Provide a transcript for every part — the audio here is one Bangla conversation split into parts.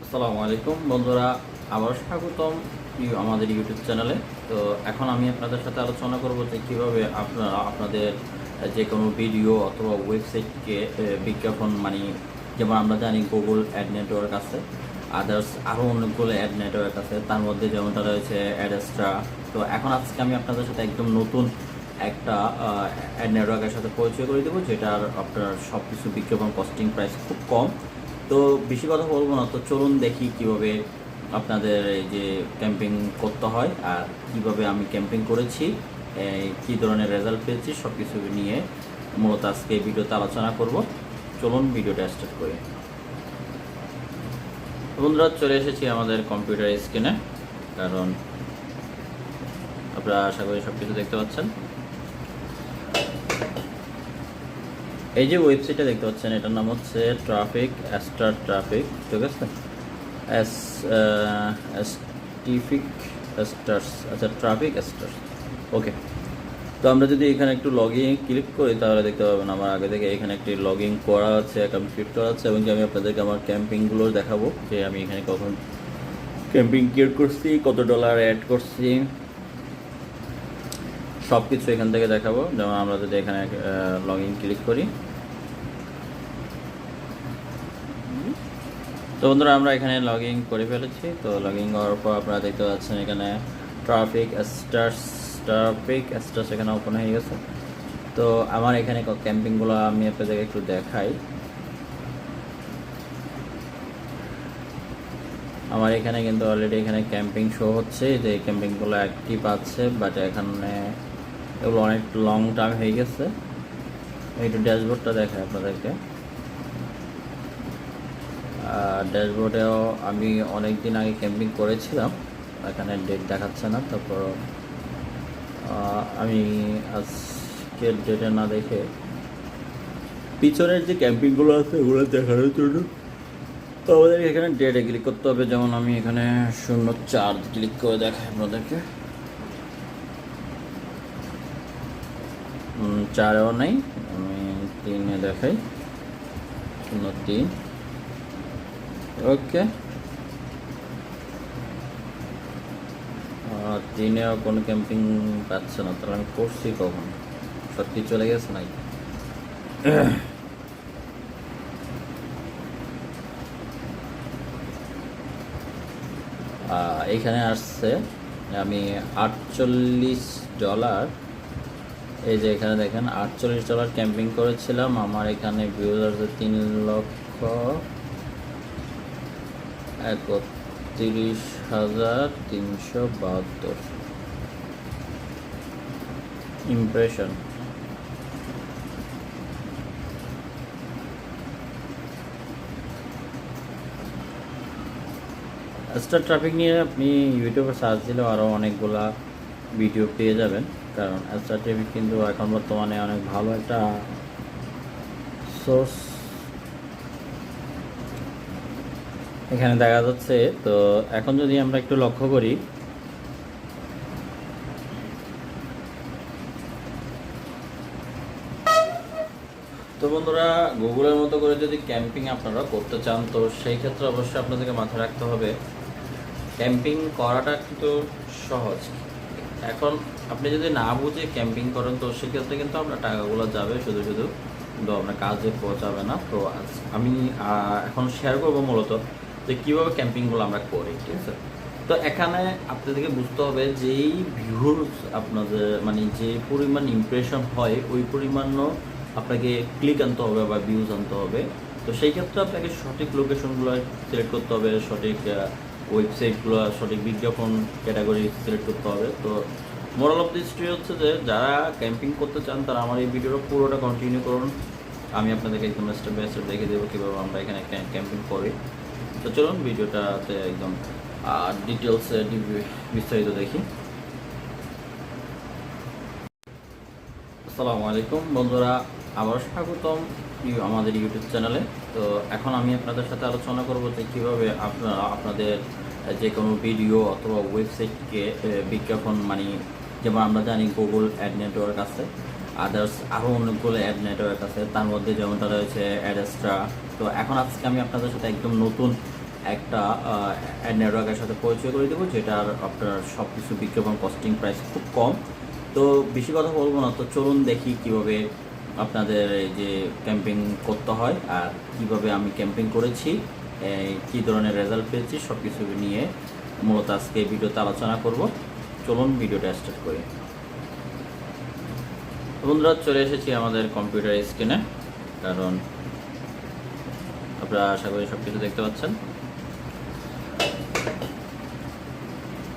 আসসালামু আলাইকুম বন্ধুরা, আবার স্বাগতম আমাদের ইউটিউব চ্যানেলে। তো এখন আমি আপনাদের সাথে আলোচনা করব যে কীভাবে আপনারা আপনাদের যে কোনো ভিডিও অথবা ওয়েবসাইটকে বিজ্ঞাপন যেমন আমরা জানি গুগল অ্যাড নেটওয়ার্ক আছে, আদার্স আরও অনেকগুলো অ্যাড নেটওয়ার্ক আছে, তার মধ্যে যেমনটা রয়েছে অ্যাডেস্ট্রা। তো এখন আজকে আমি আপনাদের সাথে একদম নতুন একটা অ্যাড নেটওয়ার্কের সাথে পরিচয় করে দেবো, যেটার আপনার সব কিছু বিজ্ঞাপন কস্টিং প্রাইস খুব কম। তো বেশি কথা বলবো না, তো চলুন দেখি কিভাবে আপনাদের এই যে ক্যাম্পিং করতে হয় আর কিভাবে আমি ক্যাম্পিং করেছি, কী ধরনের রেজাল্ট পেয়েছি, সব কিছু নিয়ে মূলত আজকে এই ভিডিওতে আলোচনা করব। চলুন ভিডিওটা স্টার্ট করি। বন্ধুরা, চলে এসেছি আমাদের কম্পিউটার স্ক্রিনে, কারণ আপনারা আশা করি সব কিছু দেখতে পাচ্ছেন। এই যে ওয়েবসাইটটা দেখতে পাচ্ছেন, এটার নাম হচ্ছে ট্রাফিক স্টার ট্রাফিক, ঠিক আছে? স্টিফিক স্টার্স, আচ্ছা ট্রাফিক স্টার্স, ওকে। তো আমরা যদি এখানে একটু লগ ইন ক্লিক করি তাহলে দেখতে পাবেন আমার আগে থেকে এখানে একটি লগ ইন করা আছে, অ্যাকাউন্ট ক্রিয়েট করা আছে, এবং আমি আপনাদেরকে আমার ক্যাম্পিংগুলো দেখাবো যে আমি এখানে কখন ক্যাম্পিং ক্রিয়েট করছি, কত ডলার অ্যাড করছি, সব কিছু এখান থেকে দেখাবো। যেমন আমরা যদি এখানে লগ ইন ক্লিক করি, তো বন্ধুরা আমরা এখানে লগ ইন করে ফেলেছি। তো লগ ইন করার পর আপনারা দেখতে পাচ্ছেন এখানে ট্রাফিক স্টার্স এখানে ওপেন হয়ে গেছে। তো আমার এখানে ক্যাম্পিংগুলো আমি আপনাদেরকে একটু দেখাই। আমার এখানে কিন্তু অলরেডি এখানে ক্যাম্পিং শো হচ্ছে, যে ক্যাম্পিংগুলো অ্যাক্টিভ আছে, বাট এখানে এগুলো অনেক লং টাইম হয়ে গেছে। একটু ড্যাশবোর্ডটা দেখাই আপনাদেরকে। ড্যাশবোর্ডেও আমি অনেক দিন আগে ক্যাম্পিং করেছিলাম, এখানে ডেট দেখাচ্ছে না। তারপর আমি আজকের ডেটে না দেখে পিছনের যে ক্যাম্পিংগুলো আছে ওগুলো দেখানোর জন্য আমাদের এখানে ডেটে ক্লিক করতে হবে। যেমন আমি এখানে 04 ক্লিক করে দেখাই আপনাদেরকে। 4এও নেই, আমি 3-এ দেখাই, 03, ওকে। 3-এও কোনো ক্যাম্পিং পাচ্ছে না, তাহলে আমি করছি কখন? সব কিছু চলে গেছে নাকি? এইখানে আসছে আমি $48, এই যে এখানে দেখেন $48 ক্যাম্পিং করেছিলাম। আমার এখানে ভিউজ আছে 3,31,372 ইমপ্রেশন। স্টার ট্রাফিক নিয়ে আপনি ইউটিউবে সার্চ দিলেও আরও অনেকগুলা ভিডিও পেয়ে যাবেন, কারণ স্টার ট্রাফিক কিন্তু এখন বর্তমানে অনেক ভালো একটা সোর্স এখানে দেখা যাচ্ছে। তো এখন যদি আমরা একটু লক্ষ্য করি, তো বন্ধুরা গুগলের মতো করে যদি ক্যাম্পিং আপনারা করতে চান, তো সেই ক্ষেত্রে অবশ্যই আপনাদেরকে মাথায় রাখতে হবে ক্যাম্পিং করাটা কিন্তু সহজ। এখন আপনি যদি না বুঝে ক্যাম্পিং করেন, তো সেক্ষেত্রে কিন্তু আপনার টাকাগুলো যাবে শুধু শুধু, কিন্তু আপনার কাজে পৌঁছাবে না। তো আমি এখন শেয়ার করবো মূলত যে কীভাবে ক্যাম্পিংগুলো আমরা করি, ঠিক আছে? তো এখানে আপনাদেরকে বুঝতে হবে যেই ভিউজ আপনাদের যে পরিমাণ ইমপ্রেশন হয় ওই পরিমাণও আপনাকে ক্লিক আনতে হবে বা ভিউজ আনতে হবে। তো সেই ক্ষেত্রে আপনাকে সঠিক লোকেশনগুলো সিলেক্ট করতে হবে, সঠিক ওয়েবসাইটগুলো, সঠিক বিজ্ঞাপন ক্যাটাগরি সিলেক্ট করতে হবে। তো মোরাল অফ দি স্টোরি হচ্ছে যে যারা ক্যাম্পিং করতে চান তারা আমার এই ভিডিওটা পুরোটা কন্টিনিউ করুন। আমি আপনাদেরকে একদম স্টেপ বাই স্টেপ দেখে দেবো কীভাবে আমরা এখানে ক্যাম্পিং করি। তো চলুন ভিডিওটাতে একদম ডিটেলসে বিস্তারিত দেখি। আসসালামু আলাইকুম বন্ধুরা, আবার স্বাগতম আমাদের ইউটিউব চ্যানেলে। তো এখন আমি আপনাদের সাথে আলোচনা করব যে কীভাবে আপনারা আপনাদের যে কোনো ভিডিও অথবা ওয়েবসাইটকে বিজ্ঞাপন যেমন আমরা জানি গুগল অ্যাড নেটওয়ার্ক আছে, আদার্স আরও অনেকগুলো অ্যাড নেটওয়ার্ক আছে, তার মধ্যে যেমনটা রয়েছে অ্যাডেস্ট্রা। তো এখন আজকে আমি আপনাদের সাথে একদম নতুন একটা অ্যাড নেটওয়ার্কের সাথে পরিচয় করে দেবো, যেটার আপনার সব কিছু বিজ্ঞাপন কস্টিং প্রাইস খুব কম। তো বেশি কথা বলবো না, তো চলুন দেখি কিভাবে আপনাদের এই যে ক্যাম্পিং করতে হয় আর কিভাবে আমি ক্যাম্পিং করেছি, কী ধরনের রেজাল্ট পেয়েছি, সব কিছু নিয়ে মূলত আজকে ভিডিওতে আলোচনা করব। চলুন ভিডিওটা স্টার্ট করি। বন্ধুরা, চলে এসেছি আমাদের কম্পিউটার স্ক্রিনে, কারণ আপনারা আশা করি সব কিছু দেখতে পাচ্ছেন।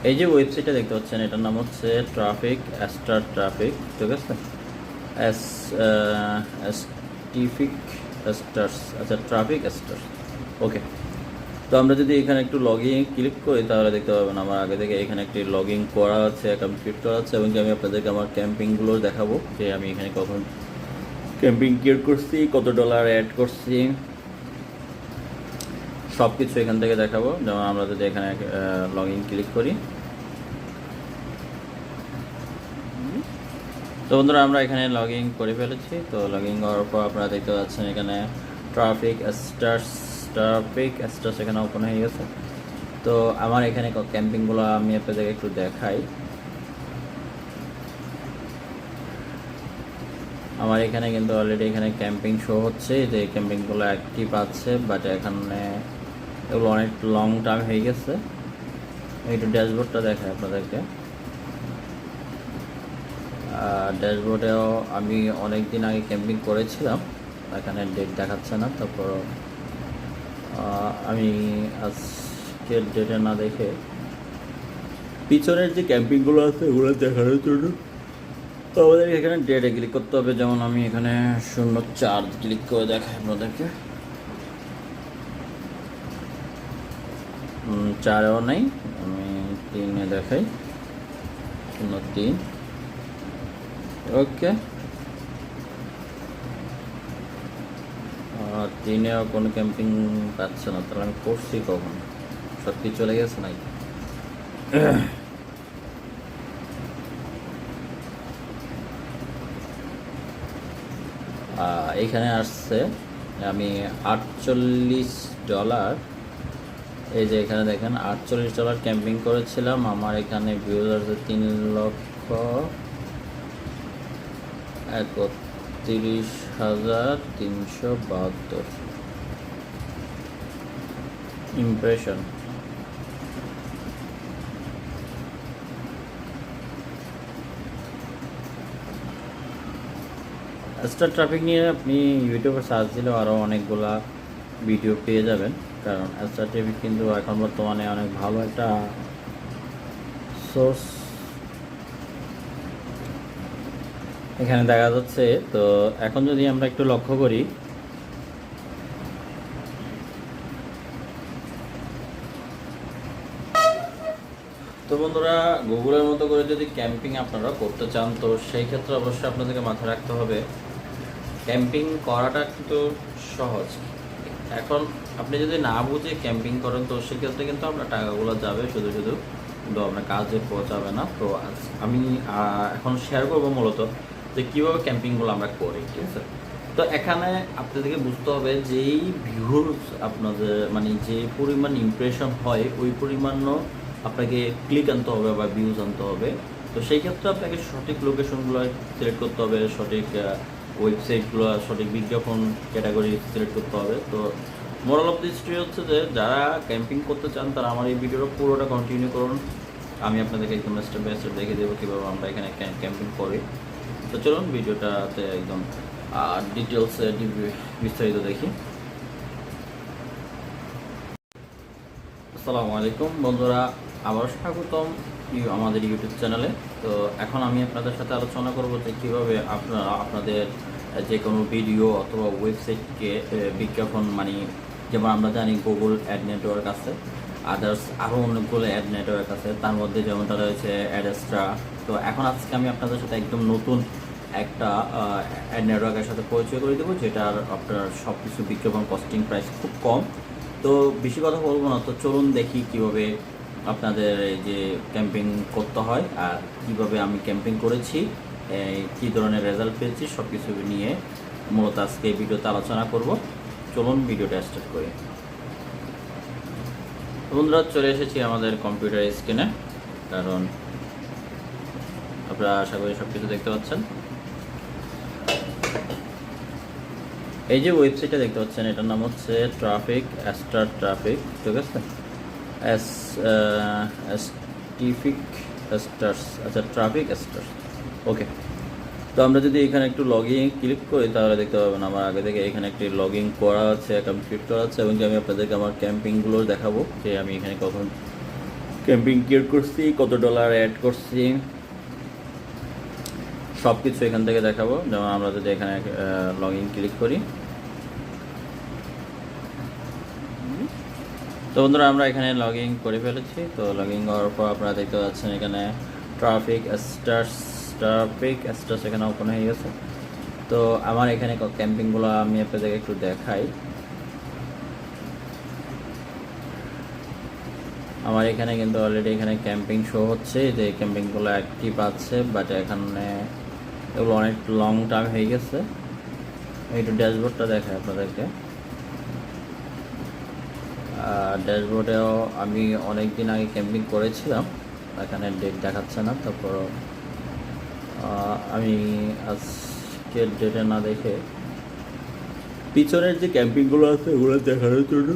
এই যে ওয়েবসাইটটা দেখতে পাচ্ছেন, এটার নাম হচ্ছে ট্রাফিক স্টার ট্রাফিক, ঠিক আছে, আচ্ছা ট্রাফিক স্টার্স, ওকে। তো আমরা যদি এখানে একটু লগ ইন ক্লিক করি তাহলে দেখতে পাবেন আমার আগে থেকে এখানে একটি লগ ইন করা আছে, কমপ্লিট করা আছে, এবং আমি আপনাদেরকে আমার ক্যাম্পিংগুলো দেখাবো যে আমি এখানে কখন ক্যাম্পিং ক্রিয়েট করছি, কত ডলার অ্যাড করছি, সব কিছু এখান থেকে দেখাবো। যেমন আমরা যদি এখানে লগ ইন ক্লিক করি, তো বন্ধুরা আমরা এখানে লগ ইন করে ফেলেছি। তো লগ ইন করার পর আপনারা দেখতে পাচ্ছেন এখানে ট্রাফিক স্টার্স এখানে ওপেন হয়ে গেছে। তো আমার এখানে ক্যাম্পিংগুলো আমি আপনাদেরকে একটু দেখাই। আমার এখানে কিন্তু অলরেডি এখানে ক্যাম্পিং শো হচ্ছে, যে ক্যাম্পিংগুলো অ্যাক্টিভ আছে, বাট এখানে এগুলো অনেক লং টাইম হয়ে গেছে। একটু ড্যাশবোর্ডটা দেখাই আপনাদেরকে। ড্যাশবোর্ডেও আমি অনেক দিন আগে ক্যাম্পিং করেছিলাম, এখানে ডেট দেখাচ্ছে না। তারপর আমি আজকের ডেটে না দেখে পিছনের যে ক্যাম্পিংগুলো আছে ওগুলো দেখানোর জন্য আমাদের এখানে ডেটে ক্লিক করতে হবে। যেমন আমি এখানে 04 ক্লিক করে দেখাই আপনাদেরকে, 4-এও নাই, আমি 3-এ দেখাই, 03, ওকে। 3-এও কোনো ক্যাম্পিং পাচ্ছে না, তাহলে আমি করছি কখন? সত্যি চলে গেছে নাই? এইখানে আসছে আমি $48, এই যে এখানে দেখেন $48 ক্যাম্পিং করেছিলাম। আমার এখানে ভিউজ আছে 3,31,372 ইমপ্রেশন। স্টার ট্রাফিক নিয়ে আপনি ইউটিউবে সার্চ দিলেও আরও অনেকগুলা ভিডিও পেয়ে যাবেন, কারণ স্টার ট্রাফিক কিন্তু এখন বর্তমানে অনেক ভালো একটা সোর্স এখানে দেখা যাচ্ছে। তো এখন যদি আমরা একটু লক্ষ্য করি, তো বন্ধুরা, গুগলের মতো করে যদি ক্যাম্পিং আপনারা করতে চান, তো সেই ক্ষেত্রে অবশ্যই আপনাদেরকে মাথায় রাখতে হবে ক্যাম্পিং করাটা কিন্তু সহজ। এখন আপনি যদি না বুঝে ক্যাম্পিং করেন, তো সেক্ষেত্রে কিন্তু আপনার টাকাগুলো যাবে শুধু শুধু, কিন্তু আপনার কাজে পৌঁছাবে না। তো আমি এখন শেয়ার করবো মূলত যে কীভাবে ক্যাম্পিংগুলো আমরা করি, ঠিক আছে। তো এখানে আপনাদেরকে বুঝতে হবে যেই ভিউজ আপনাদের মানে যে পরিমাণ ইমপ্রেশন হয়, ওই পরিমাণও আপনাকে ক্লিক আনতে হবে বা ভিউজ আনতে হবে। তো সেই ক্ষেত্রে আপনাকে সঠিক লোকেশনগুলো সিলেক্ট করতে হবে, সঠিক ওয়েবসাইটগুলো, সঠিক বিজ্ঞাপন ক্যাটাগরি সিলেক্ট করতে হবে। তো মোরাল অফ দি স্টোরি হচ্ছে যে যারা ক্যাম্পিং করতে চান তারা আমার এই ভিডিওটা পুরোটা কন্টিনিউ করুন। আমি আপনাদেরকে একদম স্টেপ বাই স্টেপ দেখে দেবো কীভাবে আমরা এখানে ক্যাম্পিং করি। তো চলুন ভিডিওটাতে একদম ডিটেলসে বিস্তারিত দেখি। আসসালামু আলাইকুম বন্ধুরা, আবার স্বাগতম আমাদের ইউটিউব চ্যানেলে। তো এখন আমি আপনাদের সাথে আলোচনা করব যে কীভাবে আপনারা আপনাদের যে কোনো ভিডিও অথবা ওয়েবসাইটকে বিজ্ঞাপন মানে, যেমন আমরা জানি গুগল অ্যাড নেটওয়ার্ক আছে, আদার্স আরও অনেকগুলো অ্যাড নেটওয়ার্ক আছে, তার মধ্যে যেমনটা রয়েছে অ্যাডেস্ট্রা। তো এখন আজকে আমি আপনাদের সাথে একদম নতুন একটা অ্যাড নেটওয়ার্কের সাথে পরিচয় করে দেবো, যেটার আপনার সব কিছু বিজ্ঞাপন কস্টিং প্রাইস খুব কম। তো বেশি কথা বলবো না, তো চলুন দেখি কিভাবে আপনাদের এই যে ক্যাম্পিং করতে হয় আর কিভাবে আমি ক্যাম্পিং করেছি, কী ধরনের রেজাল্ট পেয়েছি, সব কিছু নিয়ে মূলত আজকে ভিডিওতে আলোচনা করব। চলুন ভিডিওটা স্টার্ট করি। বন্ধুরা চলে এসেছি আমাদের কম্পিউটার স্ক্রিনে, কারণ আপনারা আশা করি সব কিছু দেখতে পাচ্ছেন। এই যে ওয়েবসাইটটা দেখতে পাচ্ছেন, এটার নাম হচ্ছে ট্রাফিক স্টার ট্রাফিক, ঠিক আছে, টিফিক স্টার্স, আচ্ছা ট্রাফিক স্টার্স, ওকে। তো আমরা যদি এখানে একটু লগ ইন ক্লিক করি তাহলে দেখতে পাবেন আমার আগে থেকে এখানে একটি লগ ইন করা আছে, কমপ্লিট করা আছে, এবং আমি আপনাদেরকে আমার ক্যাম্পিংগুলো দেখাবো যে আমি এখানে কখন ক্যাম্পিং ক্রিয়েট করছি, কত ডলার অ্যাড করছি, সব কিছু এখান থেকে দেখাবো। যেমন আমরা যদি এখানে লগ ইন ক্লিক করি, তো বন্ধুরা আমরা এখানে লগ ইন করে ফেলেছি। তো লগ ইন করার পর আপনারা দেখতে পাচ্ছেন এখানে ট্রাফিক স্টার্স এখানে ওপেন হয়ে গেছে। তো আমার এখানে ক্যাম্পিংগুলো আমি আপনাদেরকে একটু দেখাই। আমার এখানে কিন্তু অলরেডি এখানে ক্যাম্পিং শো হচ্ছে, যে ক্যাম্পিংগুলো অ্যাক্টিভ আছে, বাট এখানে এগুলো অনেক লং টাইম হয়ে গেছে। একটু ড্যাশবোর্ডটা দেখাই আপনাদেরকে। ড্যাশবোর্ডেও আমি অনেক দিন আগে ক্যাম্পিং করেছিলাম, এখানে ডেট দেখাচ্ছে না। তারপর আমি আজকের ডেটে না দেখে পিছনের যে ক্যাম্পিংগুলো আছে ওগুলো দেখানোর জন্য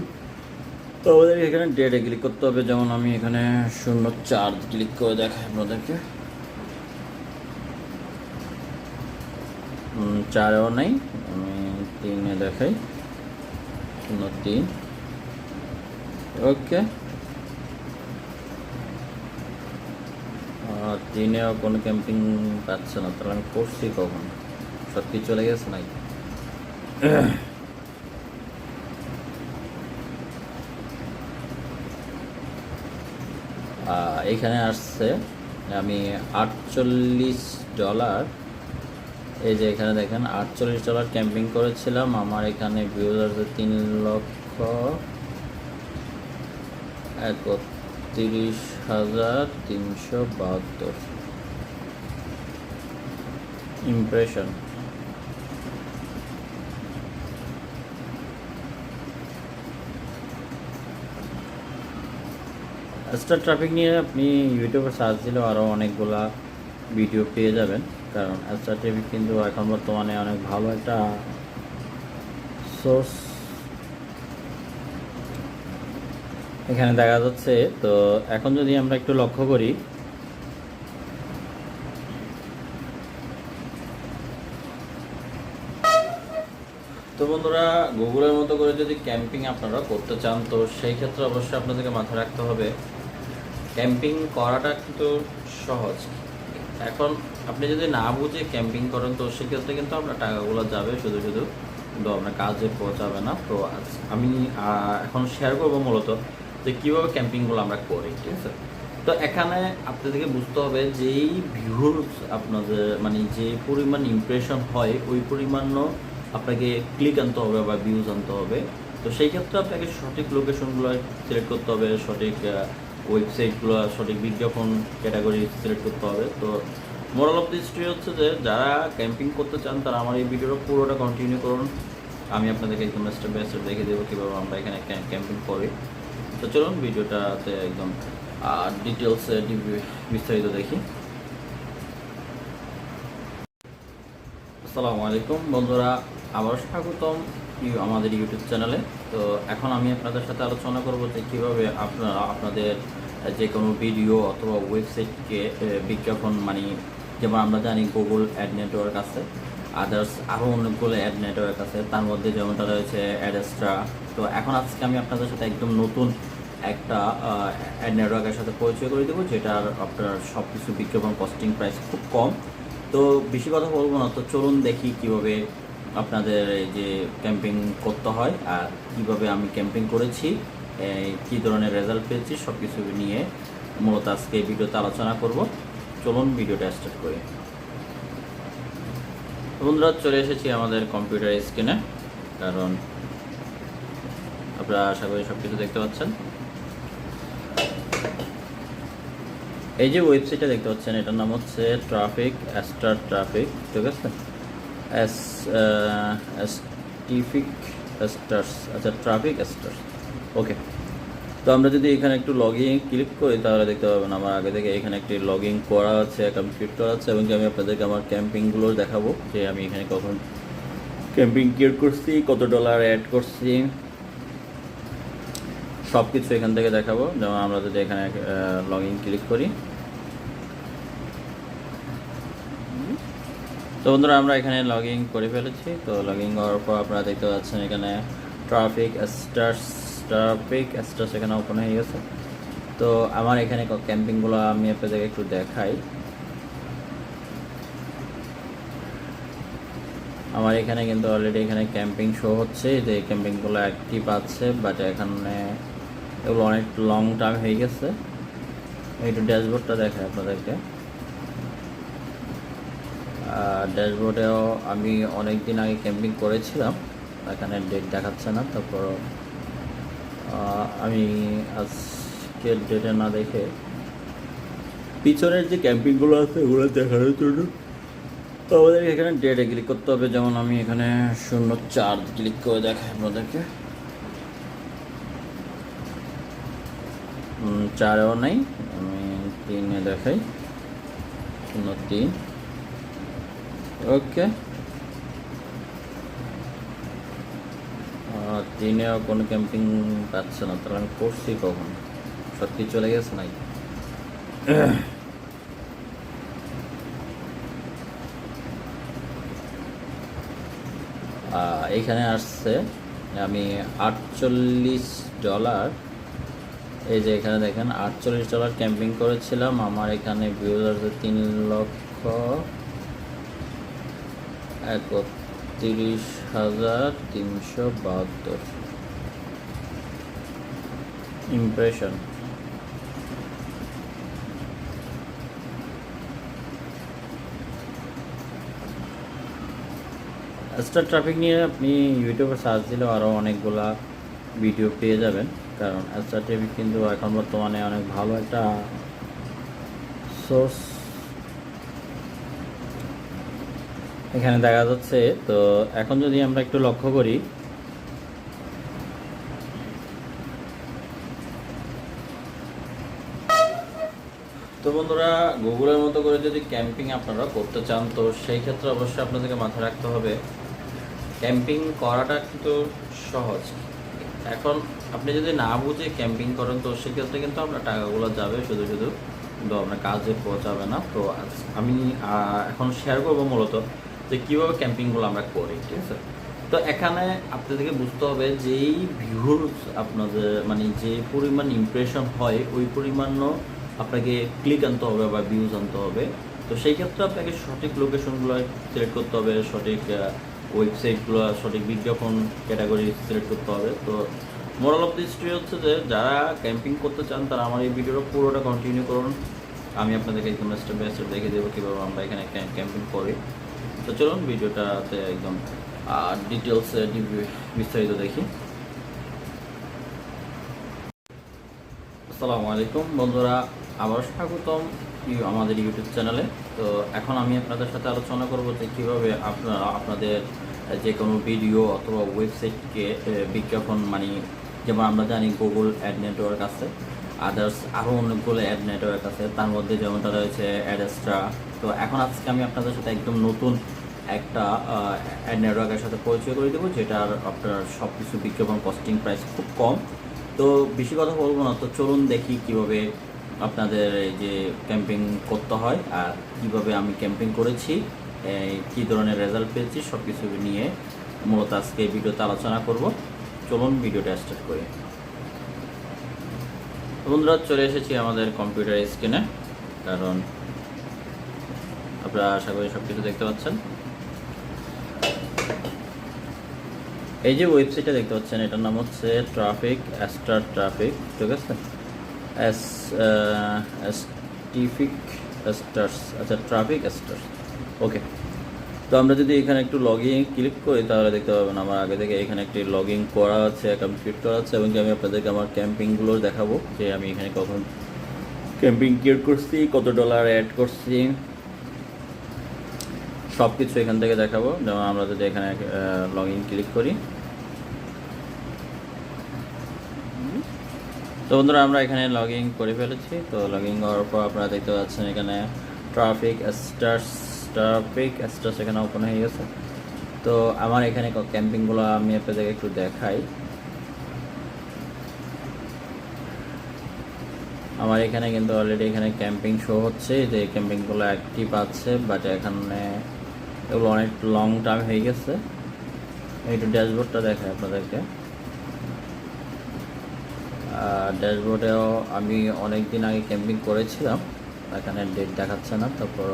তো আমাদের এখানে ডেটে ক্লিক করতে হবে। যেমন আমি এখানে 04 ক্লিক করে দেখাই আপনাদেরকে, 4-এও নাই, আমি 3-এ দেখাই, 03, ওকে। 3-এও কোনো ক্যাম্পিং পাচ্ছে না, তাহলে আমি করছি কখন? সব কিছু চলে গেছে নাকি? এইখানে আসছে আমি $48, এই যে এখানে দেখেন $48 ক্যাম্পিং করেছিলাম। আমার এখানে ভিউজ আছে 3,31,372 ইমপ্রেশন। স্টার ট্রাফিক নিয়ে আপনি ইউটিউবে সার্চ দিলেও আরও অনেকগুলা ভিডিও পেয়ে যাবেন, কারণ স্টার ট্রাফিক কিন্তু এখন বর্তমানে অনেক ভালো একটা সোর্স এখানে দেখা যাচ্ছে। তো এখন যদি আমরা একটু লক্ষ্য করি, তো বন্ধুরা গুগলের মতো করে যদি ক্যাম্পিং আপনারা করতে চান তো সেই ক্ষেত্রে অবশ্যই আপনাদেরকে মাথায় রাখতে হবে ক্যাম্পিং করাটা কিন্তু সহজ। এখন আপনি যদি না বুঝে ক্যাম্পিং করেন তো সেক্ষেত্রে কিন্তু আপনার টাকাগুলো যাবে শুধু শুধু, কিন্তু আপনার কাজে পৌঁছাবে না। তো আমি এখন শেয়ার করবো মূলত যে কীভাবে ক্যাম্পিংগুলো আমরা করি, ঠিক আছে। তো এখানে আপনাদেরকে বুঝতে হবে যেই ভিউজ আপনাদের মানে যে পরিমাণ ইমপ্রেশন হয় ওই পরিমাণও আপনাকে ক্লিক আনতে হবে বা ভিউজ আনতে হবে। তো সেই ক্ষেত্রে আপনাকে সঠিক লোকেশনগুলো সিলেক্ট করতে হবে, সঠিক ওয়েবসাইটগুলো, সঠিক বিজ্ঞাপন ক্যাটাগরি সিলেক্ট করতে হবে। তো মোরাল অফ দি স্টোরি হচ্ছে যে যারা ক্যাম্পিং করতে চান তারা আমার এই ভিডিওটা পুরোটা কন্টিনিউ করুন। আমি আপনাদেরকে একদম স্টেপ বাই স্টেপ দেখে দেবো কীভাবে আমরা এখানে ক্যাম্পিং করি। তো চলুন ভিডিওটাতে একদম ডিটেলসে বিস্তারিত দেখি। আসসালামু আলাইকুম বন্ধুরা, আবার স্বাগতম আমাদের ইউটিউব চ্যানেলে। তো এখন আমি আপনাদের সাথে আলোচনা করব যে কীভাবে আপনারা আপনাদের যে কোনো ভিডিও অথবা ওয়েবসাইটকে বিজ্ঞাপন মানে যেমন আমরা জানি গুগল অ্যাড নেটওয়ার্ক আছে, আদার্স আরও অনেকগুলো অ্যাড নেটওয়ার্ক আছে, তার মধ্যে যেমনটা রয়েছে অ্যাডেস্ট্রা। তো এখন আজকে আমি আপনাদের সাথে একদম নতুন একটা অ্যাড নেটওয়ার্কের সাথে পরিচয় করে দেবো, যেটার আপনার সব কিছু বিজ্ঞাপন কস্টিং প্রাইস খুব কম। তো বেশি কথা বলবো না, তো চলুন দেখি কিভাবে আপনাদের এই যে ক্যাম্পিং করতে হয় আর কিভাবে আমি ক্যাম্পিং করেছি, কী ধরনের রেজাল্ট পেয়েছি, সব কিছু নিয়ে মূলত আজকে এই ভিডিওতে আলোচনা করব। চলুন ভিডিওটা স্টার্ট করি। বন্ধুরা চলে এসেছি আমাদের কম্পিউটার স্ক্রিনে, কারণ আপনারা আশা করি সব কিছু দেখতে পাচ্ছেন। এই যে ওয়েবসাইটটা দেখতে পাচ্ছেন এটার নাম হচ্ছে ট্রাফিক স্টার ট্রাফিক, ঠিক আছে, টিফিক স্টার্স, আচ্ছা ট্রাফিক স্টার্স, ওকে। তো তো আমরা যদি এখানে একটু লগ ইন ক্লিক করি তাহলে দেখতে পাবেন আমার আগে থেকে এখানে একটি লগ ইন করা আছে, কমপ্লিট করা আছে, এবং আমি আপনাদেরকে আমার ক্যাম্পিংগুলো দেখাবো যে আমি এখানে কখন ক্যাম্পিং ক্রিয়েট করছি, কত ডলার অ্যাড করছি, সব কিছু এখান থেকে দেখাবো। যেমন আমরা যদি এখানে লগ ইন ক্লিক করি, তো বন্ধুরা আমরা এখানে লগ ইন করে ফেলেছি। তো লগ ইন করার পর আপনারা দেখতে পাচ্ছেন এখানে ট্রাফিক স্টার্স এখানে ওপেন হয়ে গেছে। তো আমার এখানে ক্যাম্পিংগুলো আমি আপনাদেরকে একটু দেখাই। আমার এখানে কিন্তু অলরেডি এখানে ক্যাম্পিং শো হচ্ছে, যে ক্যাম্পিংগুলো অ্যাক্টিভ আছে, বাট এখানে এগুলো অনেক লং টাইম হয়ে গেছে। একটু ড্যাশবোর্ডটা দেখাই আপনাদেরকে। ড্যাশবোর্ডেও আমি অনেক দিন আগে ক্যাম্পিং করেছিলাম, এখানে ডেট দেখাচ্ছে না। তারপর আমি আজকের ডেটে না দেখে পিছনের যে ক্যাম্পিংগুলো আছে ওগুলো দেখানোর জন্য আমাদের এখানে ডেটে ক্লিক করতে হবে। যেমন আমি এখানে 04 ক্লিক করে দেখাই আপনাদেরকে। 4-এও নাই, আমি 3-এ দেখাই, 03। ওকে, 3-এও কোনো ক্যাম্পিং পাচ্ছে না, তাহলে আমি করছি কখন? সত্যি চলে গেছে নাই? এইখানে আসছে আমি $48, এই যে এখানে দেখেন $48 ক্যাম্পিং করেছিলাম। আমার এখানে ভিউজ আছে 3,31,372 ইমপ্রেশন। স্টার ট্রাফিক নিয়ে আপনি ইউটিউবে সার্চ দিলেও আরও অনেকগুলা ভিডিও পেয়ে যাবেন, কারণ স্টার ট্রাফিক কিন্তু এখন বর্তমানে অনেক ভালো একটা সোর্স এখানে দেখা যাচ্ছে। তো এখন যদি আমরা একটু লক্ষ্য করি, তো বন্ধুরা গুগলের মতো করে যদি ক্যাম্পিং আপনারা করতে চান, তো সেই ক্ষেত্রে অবশ্যই আপনাদেরকে মাথায় রাখতে হবে ক্যাম্পিং করাটা কিন্তু সহজ। এখন আপনি যদি না বুঝে ক্যাম্পিং করেন, তো সেক্ষেত্রে কিন্তু আপনার টাকাগুলো যাবে শুধু শুধু, কিন্তু আপনার কাজে পৌঁছাবে না। তো আমি এখন শেয়ার করবো মূলত যে কীভাবে ক্যাম্পিংগুলো আমরা করি, ঠিক আছে? তো এখানে আপনাদেরকে বুঝতে হবে যেই ভিউজ আপনাদের মানে যে পরিমাণ ইমপ্রেশন হয় ওই পরিমাণও আপনাকে ক্লিক আনতে হবে বা ভিউজ আনতে হবে। তো সেই ক্ষেত্রে আপনাকে সঠিক লোকেশনগুলো সিলেক্ট করতে হবে, সঠিক ওয়েবসাইটগুলো, সঠিক বিজ্ঞাপন ক্যাটাগরি সিলেক্ট করতে হবে। তো মোরাল অফ দি স্টোরি হচ্ছে যে যারা ক্যাম্পিং করতে চান তারা আমার এই ভিডিওটা পুরোটা কন্টিনিউ করুন। আমি আপনাদেরকে একদম স্টেপ বাই স্টেপ দেখে দেবো কীভাবে আমরা এখানে ক্যাম্পিং করি। তো চলুন ভিডিওটাতে একদম ডিটেলসে বিস্তারিত দেখি। আসসালামু আলাইকুম বন্ধুরা, আবার স্বাগতম আমাদের ইউটিউব চ্যানেলে। তো এখন আমি আপনাদের সাথে আলোচনা করব যে কীভাবে আপনারা আপনাদের যে কোনো ভিডিও অথবা ওয়েবসাইটকে বিজ্ঞাপন মানে যেমন আমরা জানি গুগল অ্যাড নেটওয়ার্ক আছে, আদার্স আরও অনেকগুলো অ্যাড নেটওয়ার্ক আছে, তার মধ্যে যেমনটা রয়েছে অ্যাডেস্ট্রা। তো এখন আজকে আমি আপনাদের সাথে একদম নতুন একটা অ্যাড নেটওয়ার্কের সাথে পরিচয় করে দেবো, যেটার আপনার সব কিছু বিজ্ঞাপন কস্টিং প্রাইস খুব কম। তো বেশি কথা বলবো না, তো চলুন দেখি কিভাবে আপনাদের এই যে ক্যাম্পিং করতে হয় আর কিভাবে আমি ক্যাম্পিং করেছি, কী ধরনের রেজাল্ট পেয়েছি, সব কিছু নিয়ে মূলত আজকে এই ভিডিওতে আলোচনা করব। চলুন ভিডিওটা স্টার্ট করি। বন্ধুরা চলে এসেছি আমাদের কম্পিউটার স্ক্রিনে, কারণ আপনারা আশা করি সব কিছু দেখতে পাচ্ছেন। এই যে ওয়েবসাইটটা দেখতে পাচ্ছেন এটার নাম হচ্ছে ট্রাফিক স্টার ট্রাফিক, ঠিক আছে? আচ্ছা ট্রাফিক স্টার্স, ওকে। তো আমরা যদি এখানে একটু লগ ইন ক্লিক করি তাহলে দেখতে পাবেন আমার আগে থেকে এখানে একটি লগ ইন করা আছে, কমপ্লিট করা আছে, এবং আমি আপনাদেরকে আমার ক্যাম্পিংগুলো দেখাবো যে আমি এখানে কখন ক্যাম্পিং ক্রিয়েট করছি, কত ডলার অ্যাড করছি, সব কিছু এখান থেকে দেখাবো। যেমন আমরা যদি এখানে লগ ইন ক্লিক করি, তো বন্ধুরা আমরা এখানে লগ ইন করে ফেলেছি। তো লগ ইন করার পর আপনারা দেখতে পাচ্ছেন এখানে ট্রাফিক স্টার্স এখানে ওপেন হয়ে গেছে। তো আমার এখানে ক্যাম্পিংগুলো আমি আপনাদেরকে একটু দেখাই। আমার এখানে কিন্তু অলরেডি এখানে ক্যাম্পিং শো হচ্ছে, যে ক্যাম্পিংগুলো অ্যাক্টিভ আছে, বাট এখানে এগুলো অনেক লং টাইম হয়ে গেছে। একটু ড্যাশবোর্ডটা দেখাই আপনাদেরকে। ড্যাশবোর্ডেও আমি অনেক দিন আগে ক্যাম্পিং করেছিলাম, এখানে ডেট দেখাচ্ছে না। তারপর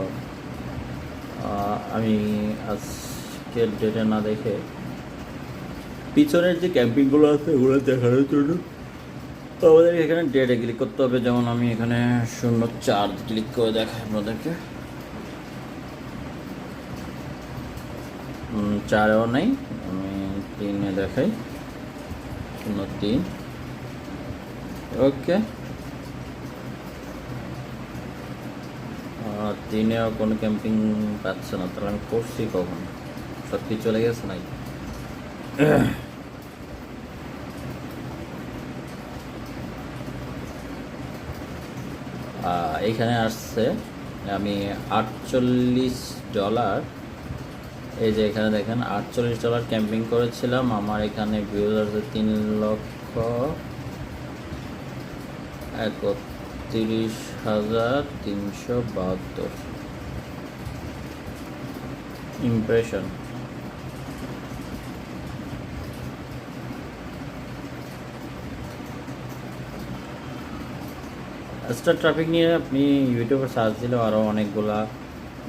আমি আজকের ডেটে না দেখে পিছনের যে ক্যাম্পিংগুলো আছে ওগুলো দেখানোর জন্য তো আমাদের এখানে ডেটে ক্লিক করতে হবে। যেমন আমি এখানে 04 ক্লিক করে দেখাই আপনাদেরকে। 4-এও নেই, আমি 3-এ দেখাই, 03। ওকে, 3-এও কোনো ক্যাম্পিং পাচ্ছে না, তাহলে আমি করছি কখন? সব কি চলে গেছে নাকি? এইখানে আসছে আমি $48, এই যে এখানে দেখেন $48 ক্যাম্পিং করেছিলাম। আমার এখানে ভিউজ আছে 3,31,372 ইমপ্রেশন। স্টার ট্রাফিক নিয়ে আপনি ইউটিউবে সার্চ দিলেও আরও অনেকগুলা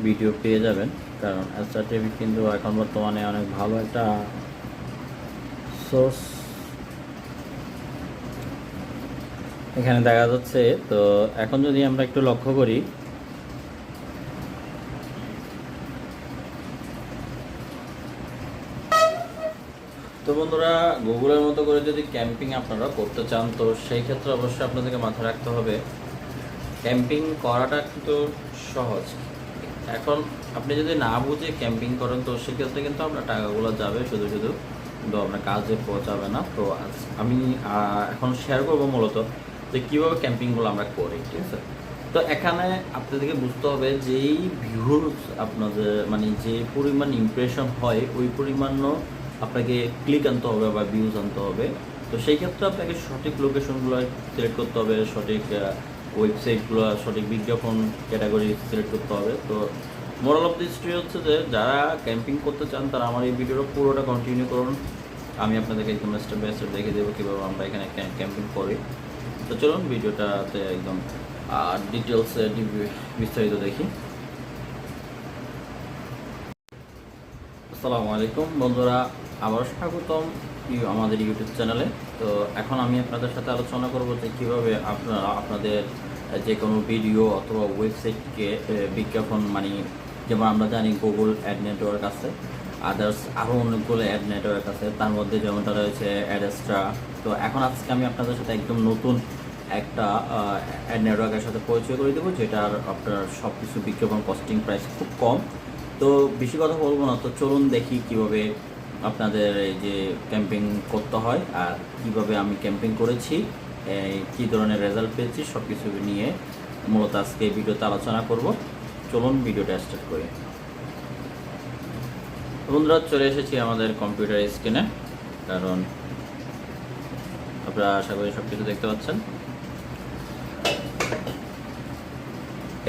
ভিডিও পেয়ে যাবেন, কারণ স্টার ট্রাফিক কিন্তু এখন বর্তমানে অনেক ভালো একটা সোর্স। এখানে দেখা যাচ্ছে। তো এখন যদি আমরা একটু লক্ষ্য করি, তো বন্ধুরা গুগলের মতো করে যদি ক্যাম্পিং আপনারা করতে চান, তো সেই ক্ষেত্রে অবশ্যই আপনাদেরকে মাথায় রাখতে হবে ক্যাম্পিং করাটা কিন্তু সহজ। এখন আপনি যদি না বুঝে ক্যাম্পিং করেন, তো সেক্ষেত্রে কিন্তু আপনার টাকাগুলো যাবে শুধু শুধু, কিন্তু আপনার কাজে পৌঁছাবে না। তো আমি এখন শেয়ার করবো মূলত যে কীভাবে ক্যাম্পিংগুলো আমরা করি, ঠিক আছে? তো এখানে আপনাদেরকে বুঝতে হবে যেই ভিউজ আপনাদের মানে যে পরিমাণ ইমপ্রেশন হয়, ওই পরিমাণও আপনাকে ক্লিক আনতে হবে বা ভিউজ আনতে হবে। তো সেই ক্ষেত্রে আপনাকে সঠিক লোকেশনগুলো সিলেক্ট করতে হবে, সঠিক ওয়েবসাইটগুলো, সঠিক বিজ্ঞাপন ক্যাটাগরি সিলেক্ট করতে হবে। তো মোরাল অফ দি স্টোরি হচ্ছে যে যারা ক্যাম্পিং করতে চান তারা আমার এই ভিডিওটা পুরোটা কন্টিনিউ করুন। আমি আপনাদেরকে একদম স্টেপ বাই স্টেপ দেখে দেবো কীভাবে আমরা এখানে ক্যাম্পিং করি। তো চলুন ভিডিওটাতে একদম ডিটেলসে বিস্তারিত দেখি। আসসালামু আলাইকুম বন্ধুরা, আবারও স্বাগতম আমাদের ইউটিউব চ্যানেলে। তো এখন আমি আপনাদের সাথে আলোচনা করব যে কীভাবে আপনারা আপনাদের যে কোনো ভিডিও অথবা ওয়েবসাইটকে বিজ্ঞাপন, মানে যেমন আমরা জানি গুগল অ্যাড নেটওয়ার্ক আছে, আদার্স আরও অনেকগুলো অ্যাড নেটওয়ার্ক আছে, তার মধ্যে যেমনটা রয়েছে অ্যাডেস্ট্রা। তো এখন আজকে আমি আপনাদের সাথে একদম নতুন একটা অ্যাড নেটওয়ার্কের সাথে পরিচয় করে দেবো, যেটার আপনার সব কিছু বিজ্ঞাপন কস্টিং প্রাইস খুব কম। তো বেশি কথা বলবো না, তো চলুন দেখি কিভাবে আপনাদের এই যে ক্যাম্পিং করতে হয় আর কিভাবে আমি ক্যাম্পিং করেছি, কী ধরনের রেজাল্ট পেয়েছি, সব কিছু নিয়ে মূলত আজকে এই ভিডিওতে আলোচনা করব। চলুন ভিডিওটা স্টার্ট করি। বন্ধুরা চলে এসেছি আমাদের কম্পিউটার স্ক্রিনে, কারণ আপনারা আশা করি সব কিছু দেখতে পাচ্ছেন।